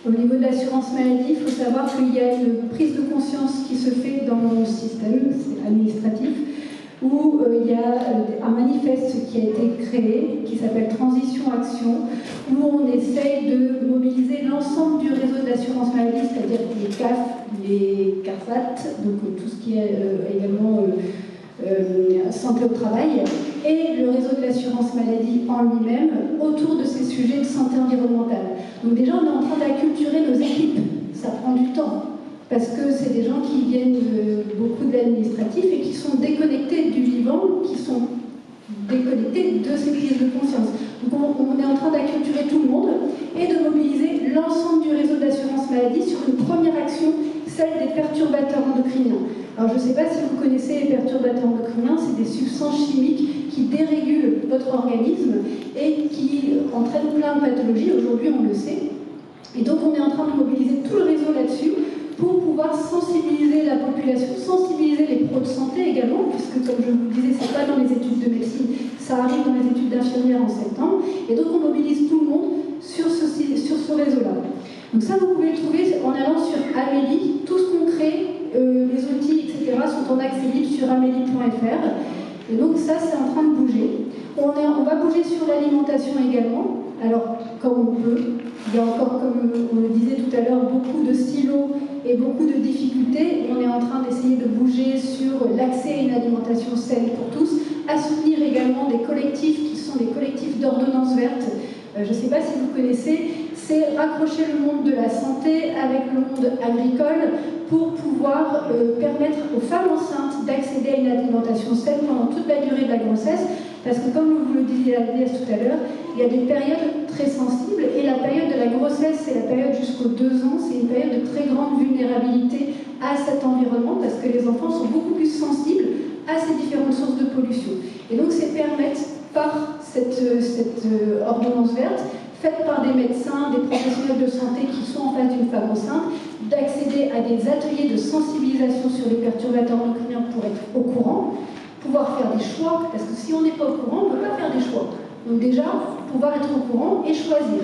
Au niveau de l'assurance maladie, il faut savoir qu'il y a une prise de conscience qui se fait dans mon système administratif, où il y a un manifeste qui a été créé, qui s'appelle Transition Action, où on essaye de mobiliser l'ensemble du réseau de l'assurance maladie, c'est-à-dire les CAF, les CARSAT, donc tout ce qui est également santé au travail, et le réseau de l'assurance maladie en lui-même, autour de ces sujets de santé environnementale. Donc déjà, on est en train d'acculturer nos équipes. Ça prend du temps, parce que c'est des gens qui viennent beaucoup de l'administratif et qui sont déconnectés du vivant, qui sont déconnectés de ces prises de conscience. Donc on est en train d'acculturer tout le monde et de mobiliser l'ensemble du réseau d'assurance maladie sur une première action, celle des perturbateurs endocriniens. Alors je ne sais pas si vous connaissez les perturbateurs endocriniens, c'est des substances chimiques qui dérégulent votre organisme et qui entraînent plein de pathologies. Aujourd'hui, on le sait. Et donc on est en train de mobiliser tout le réseau là-dessus pour pouvoir sensibiliser la population, sensibiliser les pros de santé également, puisque comme je vous le disais, c'est pas dans les études de médecine, ça arrive dans les études d'infirmière en septembre, et donc on mobilise tout le monde sur ce réseau-là. Donc ça, vous pouvez le trouver en allant sur Amélie, tout ce qu'on crée, les outils, etc. sont en accès libre sur amélie.fr, et donc ça, c'est en train de bouger. On va bouger sur l'alimentation également, alors comme on peut. Il y a encore, comme on le disait tout à l'heure, beaucoup de silos et beaucoup de difficultés. On est en train d'essayer de bouger sur l'accès à une alimentation saine pour tous, à soutenir également des collectifs qui sont des collectifs d'ordonnance verte. Je ne sais pas si vous connaissez, c'est raccrocher le monde de la santé avec le monde agricole pour pouvoir permettre aux femmes enceintes d'accéder à une alimentation saine pendant toute la durée de la grossesse. Parce que comme vous le disiez Agnès tout à l'heure, il y a des périodes très sensibles et la période de la grossesse, c'est la période jusqu'aux 2 ans, c'est une période de très grande vulnérabilité à cet environnement parce que les enfants sont beaucoup plus sensibles à ces différentes sources de pollution. Et donc c'est permettre par cette ordonnance verte, faite par des médecins, des professionnels de santé qui sont en face d'une femme enceinte, d'accéder à des ateliers de sensibilisation sur les perturbateurs endocriniens pour être au courant, pouvoir faire des choix, parce que si on n'est pas au courant, on ne peut pas faire des choix. Donc déjà, pouvoir être au courant et choisir.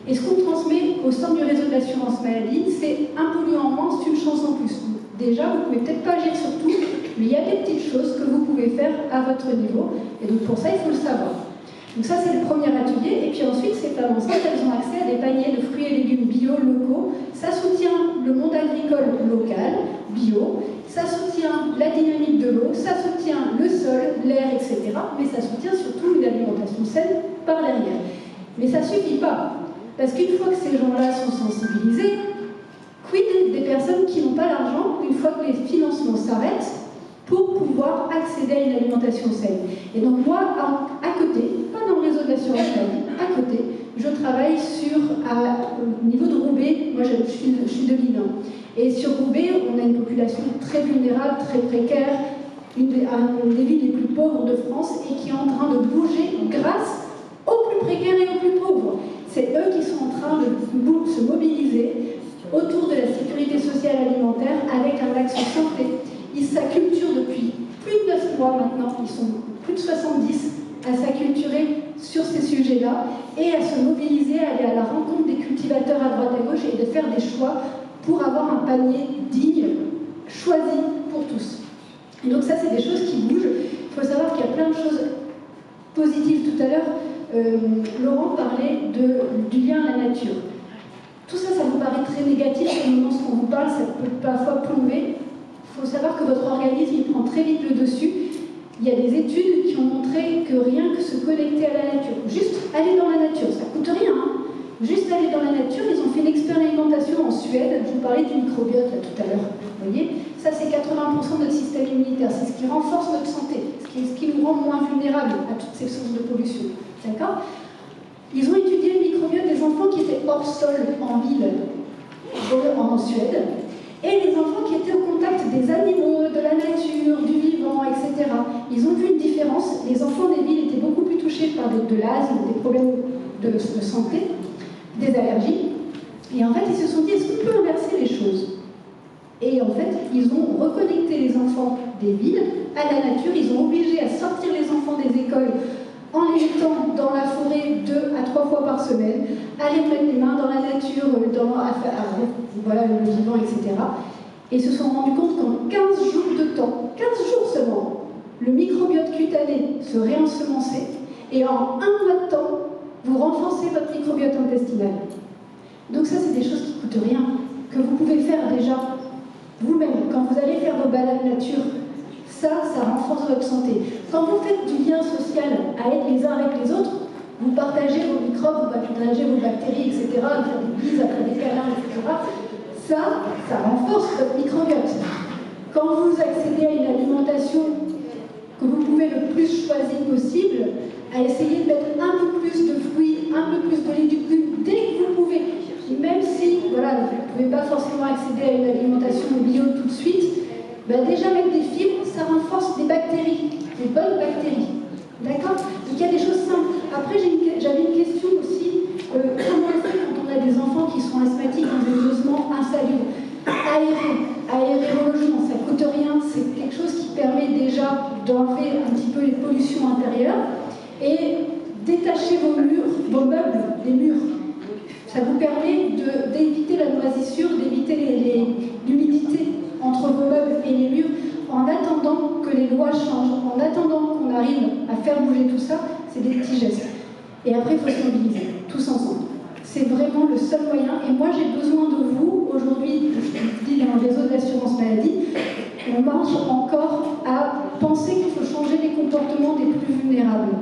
Et ce qu'on transmet au sein du réseau de l'assurance maladie, c'est un polluant en moins, c'est une chance en plus. Déjà, vous ne pouvez peut-être pas agir sur tout, mais il y a des petites choses que vous pouvez faire à votre niveau. Et donc pour ça, il faut le savoir. Donc ça, c'est le premier atelier. Et puis ensuite, ces femmes enceintes, elles ont accès à des paniers de fruits et légumes bio locaux. Ça soutient le monde agricole local, bio. Ça soutient la dynamique de l'eau, ça soutient le sol, l'air, etc. Mais ça soutient surtout une alimentation saine par derrière. Mais ça ne suffit pas. Parce qu'une fois que ces gens-là sont sensibilisés, quid des personnes qui n'ont pas l'argent une fois que les financements s'arrêtent pour pouvoir accéder à une alimentation saine. Et donc moi, à côté, pas dans le réseau de l'assurance maladie, à côté, je travaille au niveau de Roubaix, moi je suis de Lille, et sur Roubaix, on a une population très vulnérable, très précaire, une des villes les plus pauvres de France, et qui est en train de bouger grâce aux plus précaires et aux plus pauvres. C'est eux qui sont en train de se mobiliser autour de la sécurité sociale alimentaire avec un axe santé. Ils s'acculturent depuis plus de 9 mois maintenant, ils sont plus de 70 à s'acculturer sur ces sujets-là et à se mobiliser, à aller à la rencontre des cultivateurs à droite à gauche et de faire des choix pour avoir un panier digne, choisi pour tous. Et donc ça, c'est des choses qui bougent. Il faut savoir qu'il y a plein de choses positives. Tout à l'heure, Laurent parlait du lien à la nature. Tout ça, ça vous paraît très négatif au moment où on vous parle, ça peut parfois plomber. Il faut savoir que votre organisme, il prend très vite le dessus. Il y a des études qui ont montré que rien que se connecter à la nature, juste aller dans la nature, ça ne coûte rien, hein. Juste aller dans la nature, ils ont fait une expérimentation en Suède, je vous parlais du microbiote là, tout à l'heure, vous voyez, ça c'est 80% de notre système immunitaire, c'est ce qui renforce notre santé, ce qui nous rend moins vulnérables à toutes ces sources de pollution, d'accord? Ils ont étudié le microbiote des enfants qui étaient hors sol en ville, en Suède, et les enfants qui étaient au contact des animaux, de la nature, du vivant, etc. Ils ont vu une différence. Les enfants des villes étaient beaucoup plus touchés par de l'asthme, des problèmes de santé, des allergies. Et en fait, ils se sont dit, est-ce qu'on peut inverser les choses? Et en fait, ils ont reconnecté les enfants des villes à la nature. Ils ont obligé à sortir les enfants des écoles en les mettant dans la forêt 2 à 3 fois par semaine, à les mettre les mains dans la nature, voilà, le vivant, etc. Et ils se sont rendus compte qu'en 15 jours de temps, 15 jours seulement, le microbiote cutané se réensemençait, et en 1 mois de temps, vous renforcez votre microbiote intestinal. Donc ça, c'est des choses qui ne coûtent rien, que vous pouvez faire déjà vous-même. Quand vous allez faire vos balades nature, ça renforce votre santé. Quand vous faites du lien social à être les uns avec les autres, vous partagez vos microbes, vous partagez vos bactéries, etc., vous faites des bises, après des câlins, etc. Ça renforce votre microbiote. Quand vous accédez à une alimentation que vous pouvez le plus choisir possible, à essayer de mettre un peu plus de fruits, un peu plus de légumes dès que vous pouvez. Même si voilà, vous ne pouvez pas forcément accéder à une alimentation bio tout de suite, déjà mettre des fibres, ça renforce des bactéries, des bonnes bactéries. D'accord? Donc il y a des choses simples. Après, j'avais une question aussi. Comment on fait quand on a des enfants qui sont asthmatiques, dans des logements insalubres? Aérer vos logements, ça ne coûte rien. C'est quelque chose qui permet déjà d'enlever un petit peu les pollutions intérieures et détacher vos meubles des murs. Ça vous permet d'éviter la moisissure, d'éviter l'humidité entre vos meubles et les murs, en attendant que les lois changent, en attendant qu'on arrive à faire bouger tout ça. C'est des petits gestes. Et après, il faut se mobiliser, tous ensemble. C'est vraiment le seul moyen. Et moi, j'ai besoin de vous. Aujourd'hui, je dis dans le réseau de l'assurance maladie, on marche encore à penser qu'il faut changer les comportements des plus vulnérables.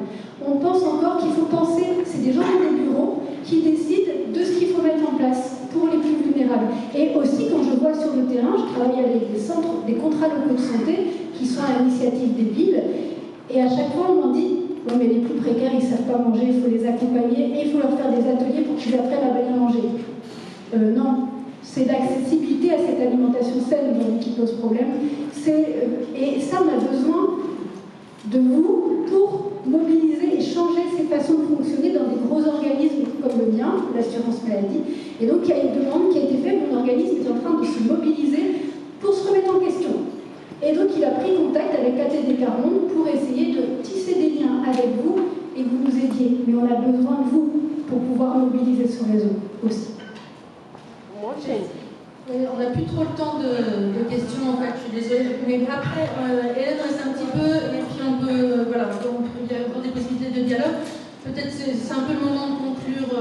On pense encore qu'il faut penser, c'est des gens dans les bureaux qui décident de ce qu'il faut mettre en place pour les plus vulnérables. Et aussi, quand je vois sur le terrain, je travaille avec des centres, des contrats locaux de santé qui sont à l'initiative des villes, et à chaque fois, on m'en dit « Oui, mais les plus précaires, ils ne savent pas manger, il faut les accompagner, et il faut leur faire des ateliers pour qu'ils apprennent à bien manger. » Non, c'est l'accessibilité à cette alimentation saine aujourd'hui qui pose problème. Et ça, on a besoin de vous pour mobiliser et changer ces façons de fonctionner dans des gros organismes comme le mien, l'assurance maladie. Et donc, il y a une demande qui a été faite, mon organisme est en train de se mobiliser pour se remettre en question. Et donc, il a pris contact avec ATD Carmonde pour essayer de tisser des liens avec vous et que vous nous aidiez. Mais on a besoin de vous pour pouvoir mobiliser ce réseau aussi. On n'a plus trop le temps de questions, en fait, je suis désolée. Mais après, Hélène reste un petit peu, et puis on peut, voilà, il y a encore des possibilités de dialogue. Peut-être c'est un peu le moment de conclure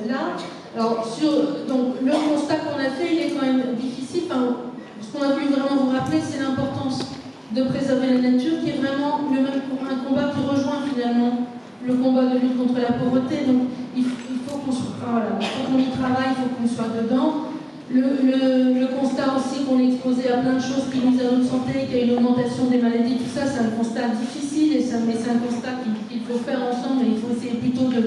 là. Alors, donc, le constat qu'on a fait, il est quand même difficile. Enfin, ce qu'on a voulu vraiment vous rappeler, c'est l'importance de préserver la nature, qui est vraiment un combat qui rejoint finalement le combat de lutte contre la pauvreté. Donc, il faut qu'on y travaille, il faut qu'on soit dedans. Le constat aussi qu'on est exposé à plein de choses qui nuisent à notre santé, qu'il y a une augmentation des maladies, tout ça, c'est un constat difficile, mais c'est un constat qu'il faut faire ensemble, et il faut essayer plutôt de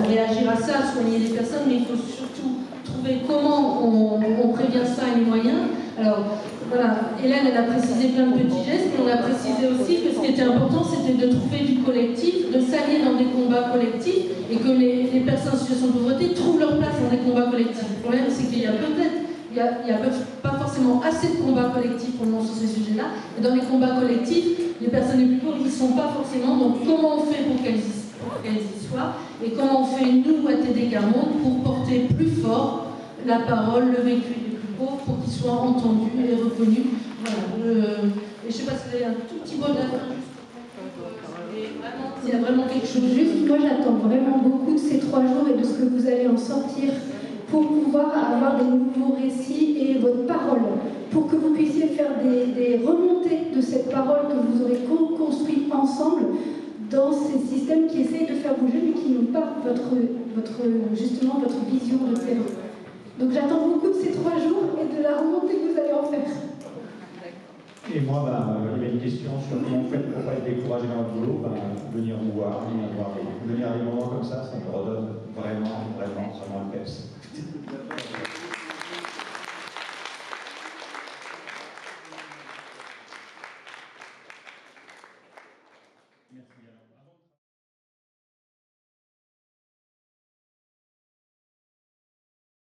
réagir à ça, soigner les personnes, mais il faut surtout trouver comment on prévient ça et les moyens. Alors, voilà, Hélène, elle a précisé plein de petits gestes, mais on a précisé aussi que ce qui était important, c'était de trouver du collectif, de s'allier dans des combats collectifs, et que les personnes en situation de pauvreté trouvent leur place dans des combats collectifs. Le problème, c'est qu'il y a pas forcément assez de combats collectifs pour le moment sur ces sujets-là, et dans les combats collectifs, les personnes les plus pauvres n'y sont pas forcément, donc comment on fait pour qu'elles y soient, et comment on fait, nous, à TD Carmonde, pour porter plus fort la parole, le vécu des plus pauvres, pour qu'ils soient entendus et reconnus. Voilà. Et je ne sais pas si vous avez un tout petit mot de la fin, s'il y a vraiment quelque chose. Juste, moi j'attends vraiment beaucoup de ces 3 jours et de ce que vous allez en sortir pour pouvoir avoir des nouveaux récits et votre parole, pour que vous puissiez faire des remontées de cette parole que vous aurez construite ensemble dans ces systèmes qui essayent de faire bouger mais qui n'ont pas justement votre vision de terrain. Donc j'attends beaucoup de ces 3 jours et de la remontée que vous allez en faire. Et moi, il y avait une question sur comment vous faites pour ne pas être découragé dans le boulot. Venir vous voir, venir à des moments comme ça me redonne vraiment le peps.